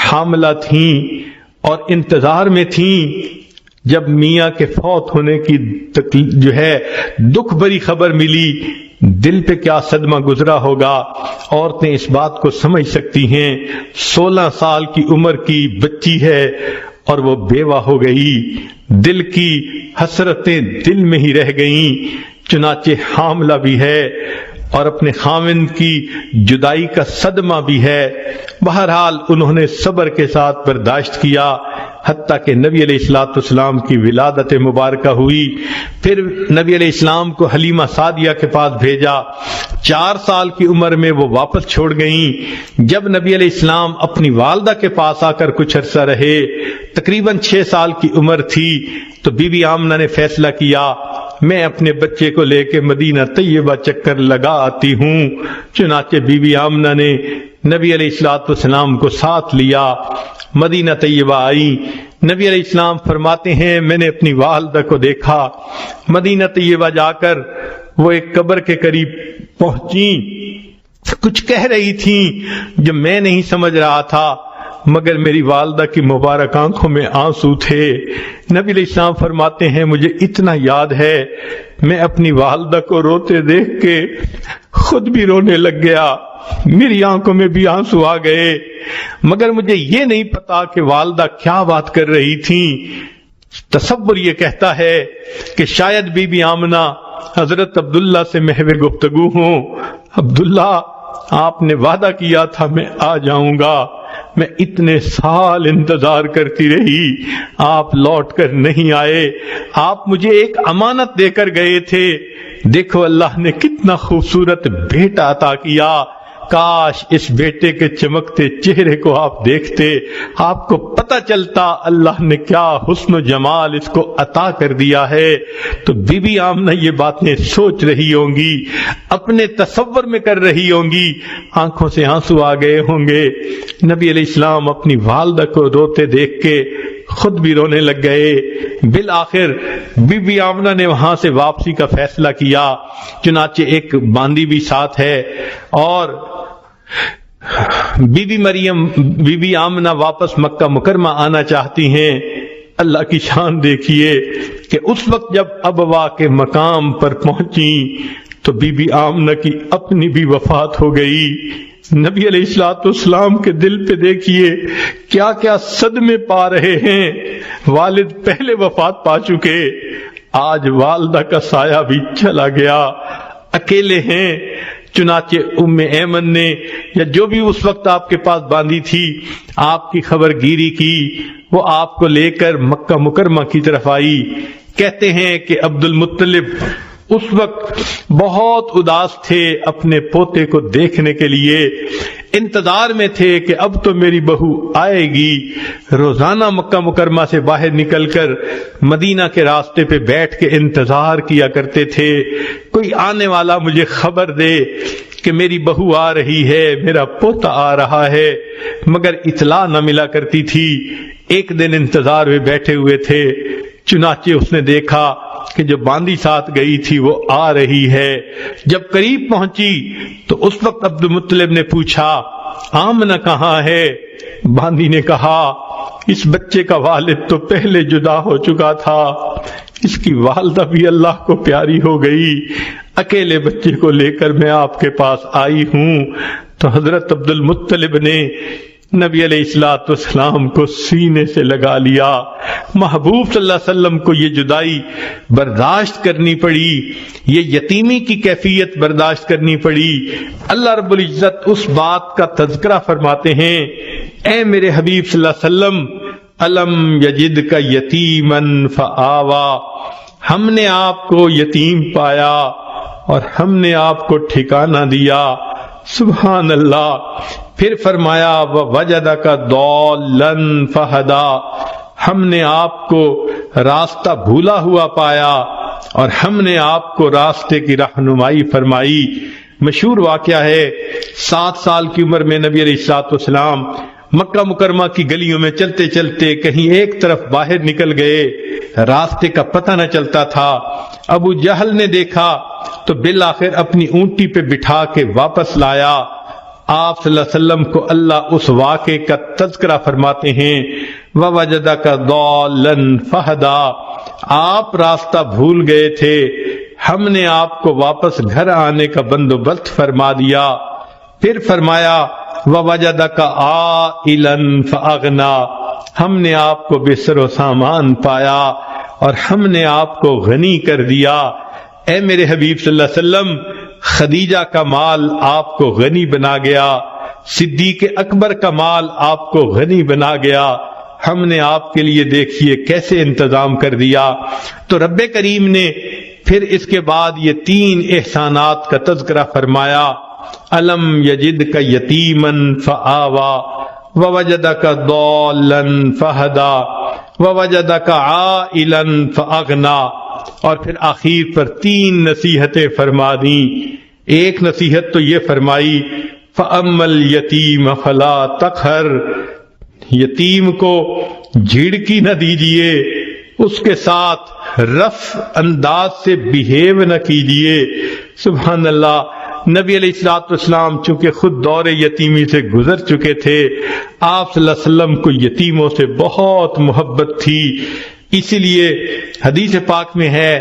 حاملہ تھیں اور انتظار میں تھیں۔ جب میاں کے فوت ہونے کی دکھ بھری خبر ملی، دل پہ کیا صدمہ گزرا ہوگا، عورتیں اس بات کو سمجھ سکتی ہیں۔ 16 سال کی عمر کی بچی ہے اور وہ بیوہ ہو گئی، دل کی حسرتیں دل میں ہی رہ گئیں۔ چنانچہ حاملہ بھی ہے اور اپنے خاوند کی جدائی کا صدمہ بھی ہے۔ بہرحال انہوں نے صبر کے ساتھ برداشت کیا۔ حتیٰ کہ نبی علیہ الصلوۃ والسلام کی ولادت مبارکہ ہوئی۔ پھر نبی علیہ السلام کو حلیمہ سعدیہ کے پاس بھیجا، 4 سال کی عمر میں وہ واپس چھوڑ گئیں۔ جب نبی علیہ السلام اپنی والدہ کے پاس آ کر کچھ عرصہ رہے، تقریباً 6 سال کی عمر تھی، تو بی بی آمنہ نے فیصلہ کیا میں اپنے بچے کو لے کے مدینہ طیبہ چکر لگا آتی ہوں۔ چنانچہ بی بی آمنہ نے نبی علیہ الصلوۃ والسلام کو ساتھ لیا، مدینہ طیبہ آئی۔ نبی علیہ السلام فرماتے ہیں میں نے اپنی والدہ کو دیکھا، مدینہ طیبہ جا کر وہ ایک قبر کے قریب پہنچی، کچھ کہہ رہی تھیں جو میں نہیں سمجھ رہا تھا، مگر میری والدہ کی مبارک آنکھوں میں آنسو تھے۔ نبی علیہ السلام فرماتے ہیں مجھے اتنا یاد ہے میں اپنی والدہ کو روتے دیکھ کے خود بھی رونے لگ گیا، میری آنکھوں میں بھی آنسو آ گئے، مگر مجھے یہ نہیں پتا کہ والدہ کیا بات کر رہی تھیں۔ تصور یہ کہتا ہے کہ شاید بی بی آمنہ حضرت عبداللہ سے محو گفتگو ہوں، عبداللہ آپ نے وعدہ کیا تھا میں آ جاؤں گا، میں اتنے سال انتظار کرتی رہی، آپ لوٹ کر نہیں آئے، آپ مجھے ایک امانت دے کر گئے تھے، دیکھو اللہ نے کتنا خوبصورت بیٹا عطا کیا، کاش اس بیٹے کے چمکتے چہرے کو آپ دیکھتے، آپ کو پتہ چلتا اللہ نے کیا حسن و جمال اس کو عطا کر دیا ہے۔ تو بی بی آمنہ یہ باتیں سوچ رہی ہوں گی، اپنے تصور میں کر رہی ہوں گی، آنکھوں سے آنسو آ گئے ہوں گے۔ نبی علیہ السلام اپنی والدہ کو روتے دیکھ کے خود بھی رونے لگ گئے۔ بالآخر بی بی آمنہ نے وہاں سے واپسی کا فیصلہ کیا، چنانچہ ایک باندی بھی ساتھ ہے، اور بی بی آمنہ واپس مکہ مکرمہ آنا چاہتی ہیں۔ اللہ کی شان دیکھیے کہ اس وقت جب ابوا کے مقام پر پہنچی تو بی بی آمنہ کی اپنی بھی وفات ہو گئی۔ نبی علیہ الصلوۃ والسلام کے دل پہ دیکھیے کیا کیا صدمے پا رہے ہیں، والد پہلے وفات پا چکے، آج والدہ کا سایہ بھی چلا گیا، اکیلے ہیں۔ چنانچہ ام ایمن نے یا جو بھی اس وقت آپ کے پاس باندھی تھی آپ کی خبر گیری کی، وہ آپ کو لے کر مکہ مکرمہ کی طرف آئی۔ کہتے ہیں کہ عبد المطلب اس وقت بہت اداس تھے، اپنے پوتے کو دیکھنے کے لیے انتظار میں تھے کہ اب تو میری بہو آئے گی۔ روزانہ مکہ مکرمہ سے باہر نکل کر مدینہ کے راستے پہ بیٹھ کے انتظار کیا کرتے تھے، کوئی آنے والا مجھے خبر دے کہ میری بہو آ رہی ہے، میرا پوتا آ رہا ہے، مگر اطلاع نہ ملا کرتی تھی۔ ایک دن انتظار میں بیٹھے ہوئے تھے، چنانچہ اس نے دیکھا کہ جو باندی ساتھ گئی تھی وہ آ رہی ہے۔ جب قریب پہنچی تو اس وقت عبد المطلب نے پوچھا آمنہ کہاں ہے؟ باندی نے کہا اس بچے کا والد تو پہلے جدا ہو چکا تھا، اس کی والدہ بھی اللہ کو پیاری ہو گئی، اکیلے بچے کو لے کر میں آپ کے پاس آئی ہوں۔ تو حضرت عبد المطلب نے نبی علیہ الصلوۃ والسلام کو سینے سے لگا لیا۔ محبوب صلی اللہ علیہ وسلم کو یہ جدائی برداشت کرنی پڑی، یہ یتیمی کی کیفیت برداشت کرنی پڑی۔ اللہ رب العزت اس بات کا تذکرہ فرماتے ہیں، اے میرے حبیب صلی اللہ علیہ وسلم، الم یجدک یتیما فآوا، ہم نے آپ کو یتیم پایا اور ہم نے آپ کو ٹھکانہ دیا۔ سبحان اللہ۔ پھر فرمایا وَوَجَدَكَ ضَالًّا فَهَدَىٰ، ہم نے آپ کو راستہ بھولا ہوا پایا اور ہم نے آپ کو راستے کی رہنمائی فرمائی۔ مشہور واقعہ ہے، 7 سال کی عمر میں نبی علیہ الصلوۃ والسلام مکہ مکرمہ کی گلیوں میں چلتے چلتے کہیں ایک طرف باہر نکل گئے، راستے کا پتہ نہ چلتا تھا۔ ابو جہل نے دیکھا تو بالآخر اپنی اونٹی پہ بٹھا کے واپس لایا۔ آپ صلی اللہ علیہ وسلم کو اللہ اس واقعے کا تذکرہ فرماتے ہیں، وَوَجَدَكَ ضَالًّا فَهَدَىٰ، آپ راستہ بھول گئے تھے، ہم نے آپ کو واپس گھر آنے کا بندوبست فرما دیا۔ پھر فرمایا وَوَجَدَكَ عَائِلًا فَأَغْنَىٰ، ہم نے آپ کو بسر و سامان پایا اور ہم نے آپ کو غنی کر دیا۔ اے میرے حبیب صلی اللہ علیہ وسلم، خدیجہ کا مال آپ کو غنی بنا گیا، صدیق اکبر کا مال آپ کو غنی بنا گیا، ہم نے آپ کے لیے دیکھیے کیسے انتظام کر دیا۔ تو رب کریم نے پھر اس کے بعد یہ 3 احسانات کا تذکرہ فرمایا۔ الم یجدک یتیما فآوا ووجدک ضالا فہدا ووجدک عائلا فاغنا، اور پھر آخر پر 3 نصیحتیں فرما دیں۔ ایک نصیحت تو یہ فرمائی فَأَمَّا الْيَتِيمَ فَلَا تَقْهَرْ، یتیم کو جھڑکی نہ دیجئے، اس کے ساتھ رف انداز سے بیہیو نہ کیجئے۔ سبحان اللہ، نبی علیہ السلام چونکہ خود دور یتیمی سے گزر چکے تھے، آپ صلی اللہ علیہ وسلم کو یتیموں سے بہت محبت تھی، اسی لیے حدیث پاک میں ہے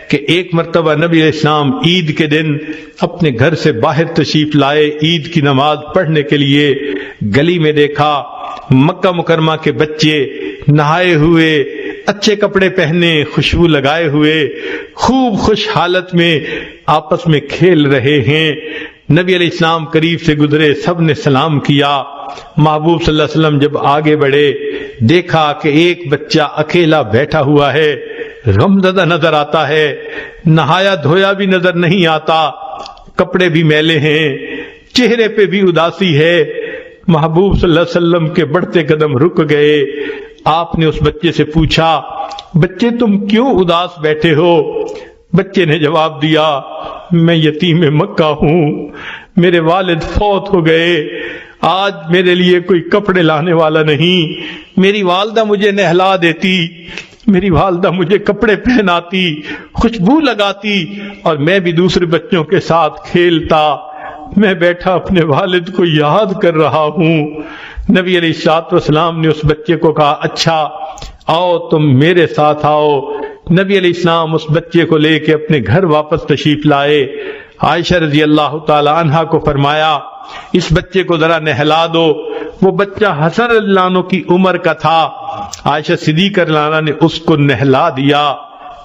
کہ ایک مرتبہ نبی علیہ السلام عید کے دن اپنے گھر سے باہر تشریف لائے عید کی نماز پڑھنے کے لیے، گلی میں دیکھا مکہ مکرمہ کے بچے نہائے ہوئے، اچھے کپڑے پہنے، خوشبو لگائے ہوئے، خوب خوش حالت میں آپس میں کھیل رہے ہیں۔ نبی علیہ السلام قریب سے گزرے، سب نے سلام کیا۔ محبوب صلی اللہ علیہ وسلم جب آگے بڑھے، دیکھا کہ ایک بچہ اکیلا بیٹھا ہوا ہے، غمزدہ نظر آتا ہے، نہایا دھویا بھی نظر نہیں آتا، کپڑے بھی میلے ہیں، چہرے پہ بھی اداسی ہے۔ محبوب صلی اللہ علیہ وسلم کے بڑھتے قدم رک گئے۔ آپ نے اس بچے سے پوچھا، بچے تم کیوں اداس بیٹھے ہو؟ بچے نے جواب دیا، میں یتیم مکہ ہوں، میرے والد فوت ہو گئے، آج میرے لیے کوئی کپڑے لانے والا نہیں، میری والدہ مجھے نہلا دیتی، میری والدہ مجھے کپڑے پہناتی، خوشبو لگاتی، اور میں بھی دوسرے بچوں کے ساتھ کھیلتا، میں بیٹھا اپنے والد کو یاد کر رہا ہوں۔ نبی علیہ الصلوۃ والسلام نے اس بچے کو کہا، اچھا آؤ تم میرے ساتھ آؤ۔ نبی علیہ السلام اس بچے کو لے کے اپنے گھر واپس تشریف لائے۔ عائشہ رضی اللہ تعالی عنہا کو فرمایا، اس بچے کو ذرا نہلا دو۔ وہ بچہ حسن رضی اللہ عنہ کی عمر کا تھا، عائشہ صدیقہ رضی اللہ عنہا نے اس کو نہلا دیا۔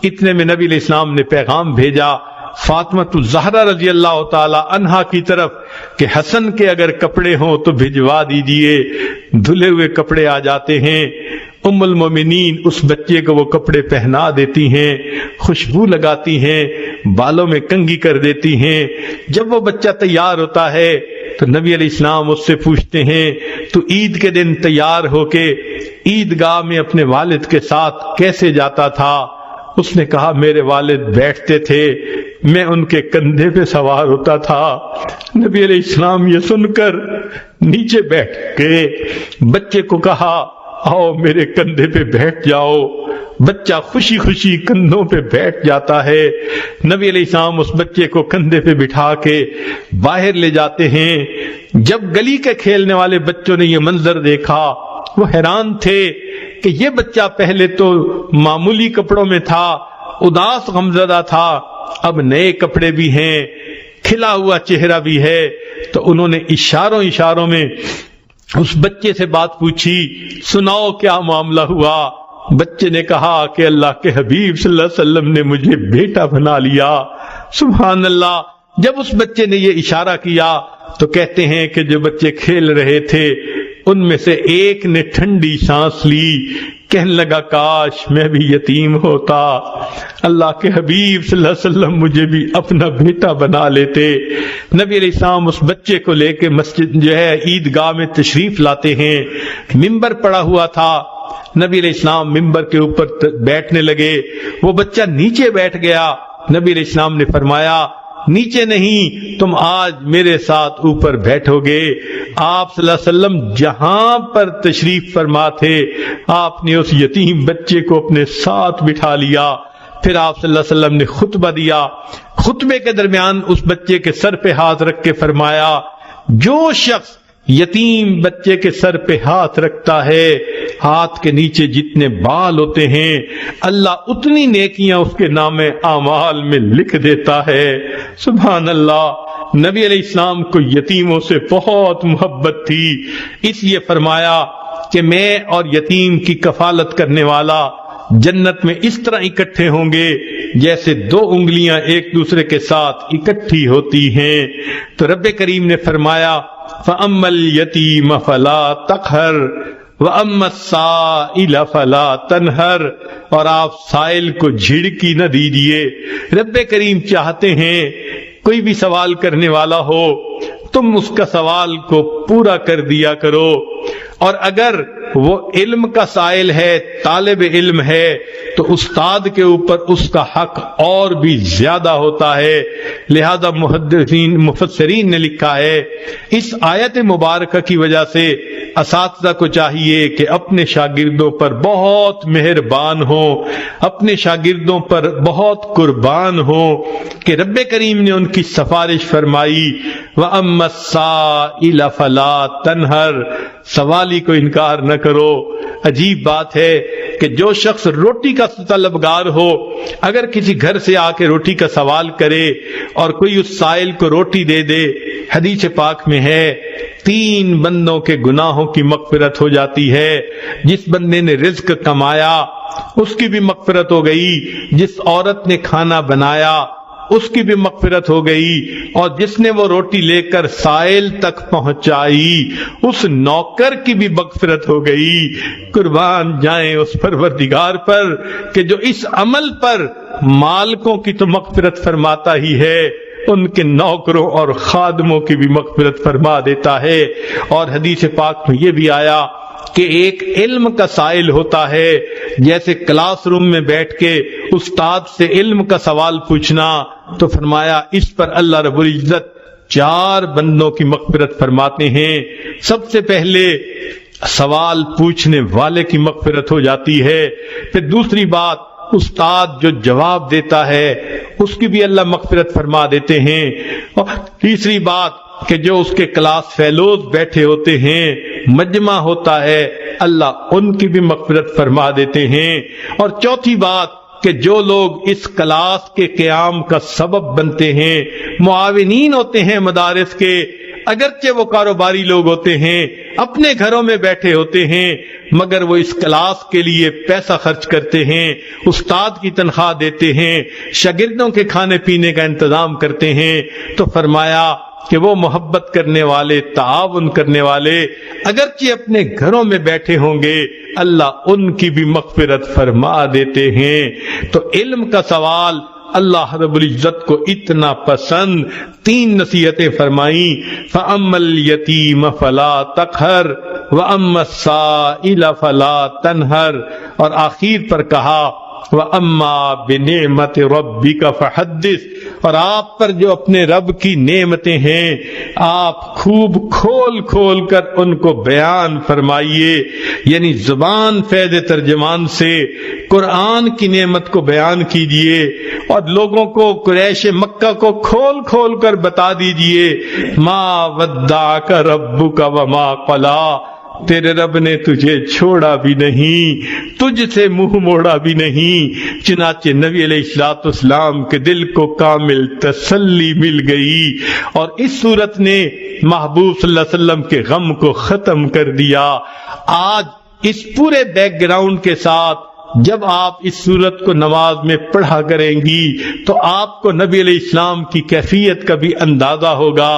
اتنے میں نبی علیہ السلام نے پیغام بھیجا فاطمہ الزہرا رضی اللہ تعالی عنہا کی طرف کہ حسن کے اگر کپڑے ہوں تو بھجوا دیجئے۔ دھلے ہوئے کپڑے آ جاتے ہیں، ام المومنین اس بچے کو وہ کپڑے پہنا دیتی ہیں، خوشبو لگاتی ہیں، بالوں میں کنگھی کر دیتی ہیں۔ جب وہ بچہ تیار ہوتا ہے تو نبی علیہ السلام اس سے پوچھتے ہیں، تو عید کے دن تیار ہو کے عیدگاہ میں اپنے والد کے ساتھ کیسے جاتا تھا؟ اس نے کہا، میرے والد بیٹھتے تھے، میں ان کے کندھے پہ سوار ہوتا تھا۔ نبی علیہ السلام یہ سن کر نیچے بیٹھ کے بچے کو کہا، آؤ میرے کندھے پہ بیٹھ جاؤ۔ بچہ خوشی خوشی کندھوں پہ بیٹھ جاتا ہے۔ نبی علیہ السلام اس بچے کو کندھے پہ بٹھا کے باہر لے جاتے ہیں۔ جب گلی کے کھیلنے والے بچوں نے یہ منظر دیکھا، وہ حیران تھے کہ یہ بچہ پہلے تو معمولی کپڑوں میں تھا، اداس غمزدہ تھا، اب نئے کپڑے بھی ہیں، کھلا ہوا چہرہ بھی ہے۔ تو انہوں نے اشاروں میں اس بچے سے بات پوچھی، سناؤ کیا معاملہ ہوا؟ بچے نے کہا کہ اللہ کے حبیب صلی اللہ علیہ وسلم نے مجھے بیٹا بنا لیا۔ سبحان اللہ، جب اس بچے نے یہ اشارہ کیا تو کہتے ہیں کہ جو بچے کھیل رہے تھے ان میں سے ایک نے ٹھنڈی سانس لی، کہنے لگا کاش میں بھی یتیم ہوتا، اللہ کے حبیب صلی اللہ علیہ وسلم مجھے بھی اپنا بیٹا بنا لیتے۔ نبی علیہ السلام اس بچے کو لے کے مسجد جو ہے عیدگاہ میں تشریف لاتے ہیں۔ ممبر پڑا ہوا تھا، نبی علیہ السلام ممبر کے اوپر بیٹھنے لگے، وہ بچہ نیچے بیٹھ گیا۔ نبی علیہ السلام نے فرمایا، نیچے نہیں، تم آج میرے ساتھ اوپر بیٹھو گے۔ آپ صلی اللہ علیہ وسلم جہاں پر تشریف فرما تھے، آپ نے اس یتیم بچے کو اپنے ساتھ بٹھا لیا۔ پھر آپ صلی اللہ علیہ وسلم نے خطبہ دیا۔ خطبے کے درمیان اس بچے کے سر پہ ہاتھ رکھ کے فرمایا، جو شخص یتیم بچے کے سر پہ ہاتھ رکھتا ہے، ہاتھ کے نیچے جتنے بال ہوتے ہیں اللہ اتنی نیکیاں اس کے نام اعمال میں لکھ دیتا ہے۔ سبحان اللہ، نبی علیہ السلام کو یتیموں سے بہت محبت تھی، اس لیے فرمایا کہ میں اور یتیم کی کفالت کرنے والا جنت میں اس طرح اکٹھے ہوں گے جیسے دو انگلیاں ایک دوسرے کے ساتھ اکٹھی ہوتی ہیں۔ تو رب کریم نے فرمایا، فَأَمَّا الْيَتِيمَ فَلَا تَقْهَرْ، وَأَمَّا السَّائِلَ فَلَا تَنْهَرْ، اور آپ سائل کو جھڑکی نہ دیجیے۔ رب کریم چاہتے ہیں کوئی بھی سوال کرنے والا ہو تم اس کا سوال کو پورا کر دیا کرو، اور اگر وہ علم کا سائل ہے، طالب علم ہے، تو استاد کے اوپر اس کا حق اور بھی زیادہ ہوتا ہے۔ لہذا مفسرین نے لکھا ہے اس آیت مبارکہ کی وجہ سے اساتذہ کو چاہیے کہ اپنے شاگردوں پر بہت مہربان ہوں، اپنے شاگردوں پر بہت قربان ہوں کہ رب کریم نے ان کی سفارش فرمائی وَأَمَّا السَّائِلَ فَلَا تَنْهَرْ، سوالی کو انکار نہ کرو۔ عجیب بات ہے کہ جو شخص روٹی کا طلبگار ہو، اگر کسی گھر سے آ کے روٹی کا سوال کرے اور کوئی اس سائل کو روٹی دے دے، حدیث پاک میں ہے 3 بندوں کے گناہوں کی مغفرت ہو جاتی ہے۔ جس بندے نے رزق کمایا اس کی بھی مغفرت ہو گئی، جس عورت نے کھانا بنایا اس کی بھی مغفرت ہو گئی، اور جس نے وہ روٹی لے کر سائل تک پہنچائی اس نوکر کی بھی مغفرت ہو گئی۔ قربان جائیں اس پروردگار پر کہ جو اس عمل پر مالکوں کی تو مغفرت فرماتا ہی ہے، ان کے نوکروں اور خادموں کی بھی مغفرت فرما دیتا ہے۔ اور حدیث پاک میں یہ بھی آیا کہ ایک علم کا سائل ہوتا ہے، جیسے کلاس روم میں بیٹھ کے استاد سے علم کا سوال پوچھنا، تو فرمایا اس پر اللہ رب العزت 4 بندوں کی مغفرت فرماتے ہیں۔ سب سے پہلے سوال پوچھنے والے کی مغفرت ہو جاتی ہے، پھر دوسری بات استاد جو جواب دیتا ہے اس کی بھی اللہ مغفرت فرما دیتے ہیں، اور تیسری بات کہ جو اس کے کلاس فیلوز بیٹھے ہوتے ہیں، مجمع ہوتا ہے، اللہ ان کی بھی مغفرت فرما دیتے ہیں، اور چوتھی بات کہ جو لوگ اس کلاس کے قیام کا سبب بنتے ہیں، معاونین ہوتے ہیں مدارس کے، اگرچہ وہ کاروباری لوگ ہوتے ہیں، اپنے گھروں میں بیٹھے ہوتے ہیں، مگر وہ اس کلاس کے لیے پیسہ خرچ کرتے ہیں، استاد کی تنخواہ دیتے ہیں، شاگردوں کے کھانے پینے کا انتظام کرتے ہیں، تو فرمایا کہ وہ محبت کرنے والے، تعاون کرنے والے اگرچہ اپنے گھروں میں بیٹھے ہوں گے، اللہ ان کی بھی مغفرت فرما دیتے ہیں۔ تو علم کا سوال اللہ رب العزت کو اتنا پسند، 3 نصیحتیں فرمائیں، فَأَمَّا الْيَتِيمَ فَلَا تَقْهَرْ وَأَمَّا السَّائِلَ فَلَا تَنْهَرْ، اور آخر پر کہا وَأَمَّا بِنِعْمَةِ رَبِّكَ فَحَدِّثْ، اور آپ پر جو اپنے رب کی نعمتیں ہیں آپ خوب کھول کھول کر ان کو بیان فرمائیے، یعنی زبان فیض ترجمان سے قرآن کی نعمت کو بیان کیجئے، اور لوگوں کو قریش مکہ کو کھول کھول کر بتا دیجئے ما ودعک ربک وما قلا، تیرے رب نے تجھے چھوڑا بھی نہیں، تجھ سے منہ موڑا بھی نہیں۔ چنانچہ نبی علیہ الصلوۃ والسلام کے دل کو کامل تسلی مل گئی، اور اس صورت نے محبوب صلی اللہ علیہ وسلم کے غم کو ختم کر دیا۔ آج اس پورے بیک گراؤنڈ کے ساتھ جب آپ اس صورت کو نماز میں پڑھا کریں گی تو آپ کو نبی علیہ السلام کی کیفیت کا بھی اندازہ ہوگا،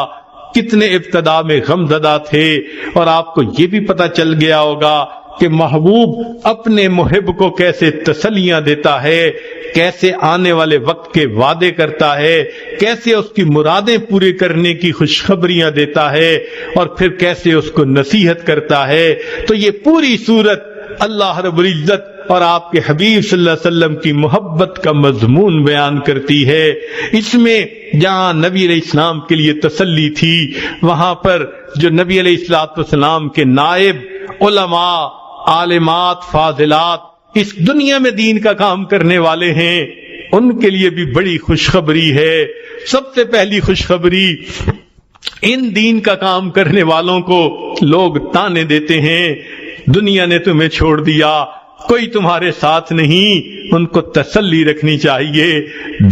کتنے ابتدا میں غم زدہ تھے، اور آپ کو یہ بھی پتہ چل گیا ہوگا کہ محبوب اپنے محب کو کیسے تسلیاں دیتا ہے، کیسے آنے والے وقت کے وعدے کرتا ہے، کیسے اس کی مرادیں پورے کرنے کی خوشخبریاں دیتا ہے، اور پھر کیسے اس کو نصیحت کرتا ہے۔ تو یہ پوری صورت اللہ رب العزت اور آپ کے حبیب صلی اللہ علیہ وسلم کی محبت کا مضمون بیان کرتی ہے۔ اس میں جہاں نبی علیہ السلام کے لیے تسلی تھی، وہاں پر جو نبی علیہ السلام کے نائب علماء، عالمات، فاضلات اس دنیا میں دین کا کام کرنے والے ہیں، ان کے لیے بھی بڑی خوشخبری ہے۔ سب سے پہلی خوشخبری، ان دین کا کام کرنے والوں کو لوگ تانے دیتے ہیں، دنیا نے تمہیں چھوڑ دیا، کوئی تمہارے ساتھ نہیں، ان کو تسلی رکھنی چاہیے،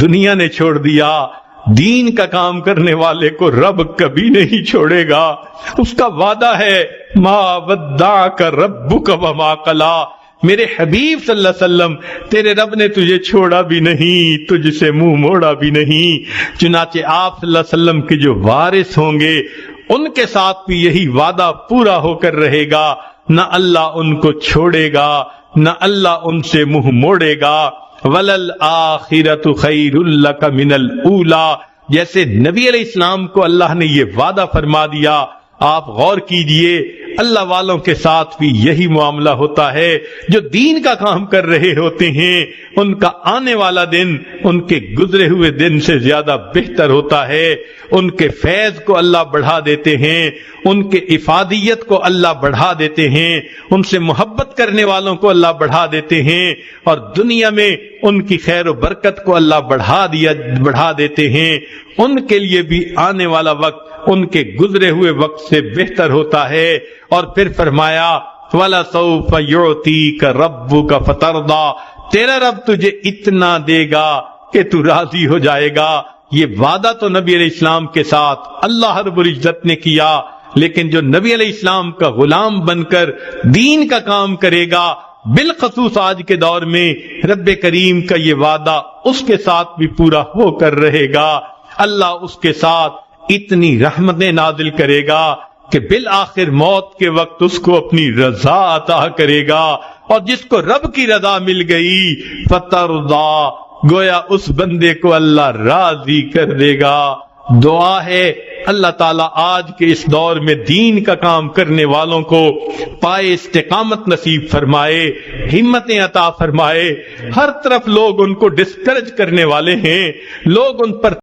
دنیا نے چھوڑ دیا، دین کا کام کرنے والے کو رب کبھی نہیں چھوڑے گا، اس کا وعدہ ہے ما ودعک ربک وما قلا، میرے حبیب صلی اللہ علیہ وسلم تیرے رب نے تجھے چھوڑا بھی نہیں، تجھ سے منہ موڑا بھی نہیں۔ چنانچہ آپ صلی اللہ علیہ وسلم کے جو وارث ہوں گے ان کے ساتھ بھی یہی وعدہ پورا ہو کر رہے گا، نہ اللہ ان کو چھوڑے گا، نہ اللہ ان سے منہ موڑے گا۔ وَلَلْآخِرَةُ خَيْرٌ لَكَ مِنَ الْأُولَى، جیسے نبی علیہ السلام کو اللہ نے یہ وعدہ فرما دیا، آپ غور کیجئے اللہ والوں کے ساتھ بھی یہی معاملہ ہوتا ہے۔ جو دین کا کام کر رہے ہوتے ہیں ان کا آنے والا دن ان کے گزرے ہوئے دن سے زیادہ بہتر ہوتا ہے۔ ان کے فیض کو اللہ بڑھا دیتے ہیں، ان کے افادیت کو اللہ بڑھا دیتے ہیں، ان سے محبت کرنے والوں کو اللہ بڑھا دیتے ہیں، اور دنیا میں ان کی خیر و برکت کو اللہ بڑھا دیتے ہیں۔ ان کے لیے بھی آنے والا وقت ان کے گزرے ہوئے وقت سے بہتر ہوتا ہے۔ اور پھر فرمایا وَلَسَوْفَ يُعْطِيكَ رَبُّكَ فَتَرْضَىٰ، تیرا رب تجھے اتنا دے گا کہ تو راضی ہو جائے گا۔ یہ وعدہ تو نبی علیہ السلام کے ساتھ اللہ رب العزت نے کیا، لیکن جو نبی علیہ السلام کا غلام بن کر دین کا کام کرے گا، بالخصوص آج کے دور میں رب کریم کا یہ وعدہ اس کے ساتھ بھی پورا ہو کر رہے گا۔ اللہ اس کے ساتھ اتنی رحمتیں نازل کرے گا کہ بالآخر موت کے وقت اس کو اپنی رضا عطا کرے گا، اور جس کو رب کی رضا مل گئی فترضا، گویا اس بندے کو اللہ راضی کر دے گا۔ دعا ہے اللہ تعالیٰ آج کے اس دور میں دین کا کام کرنے والوں کو پائے استقامت نصیب فرمائے، ہمتیں عطا فرمائے۔ ہر طرف لوگ ان کو ڈسکریج کرنے والے ہیں، لوگ ان پر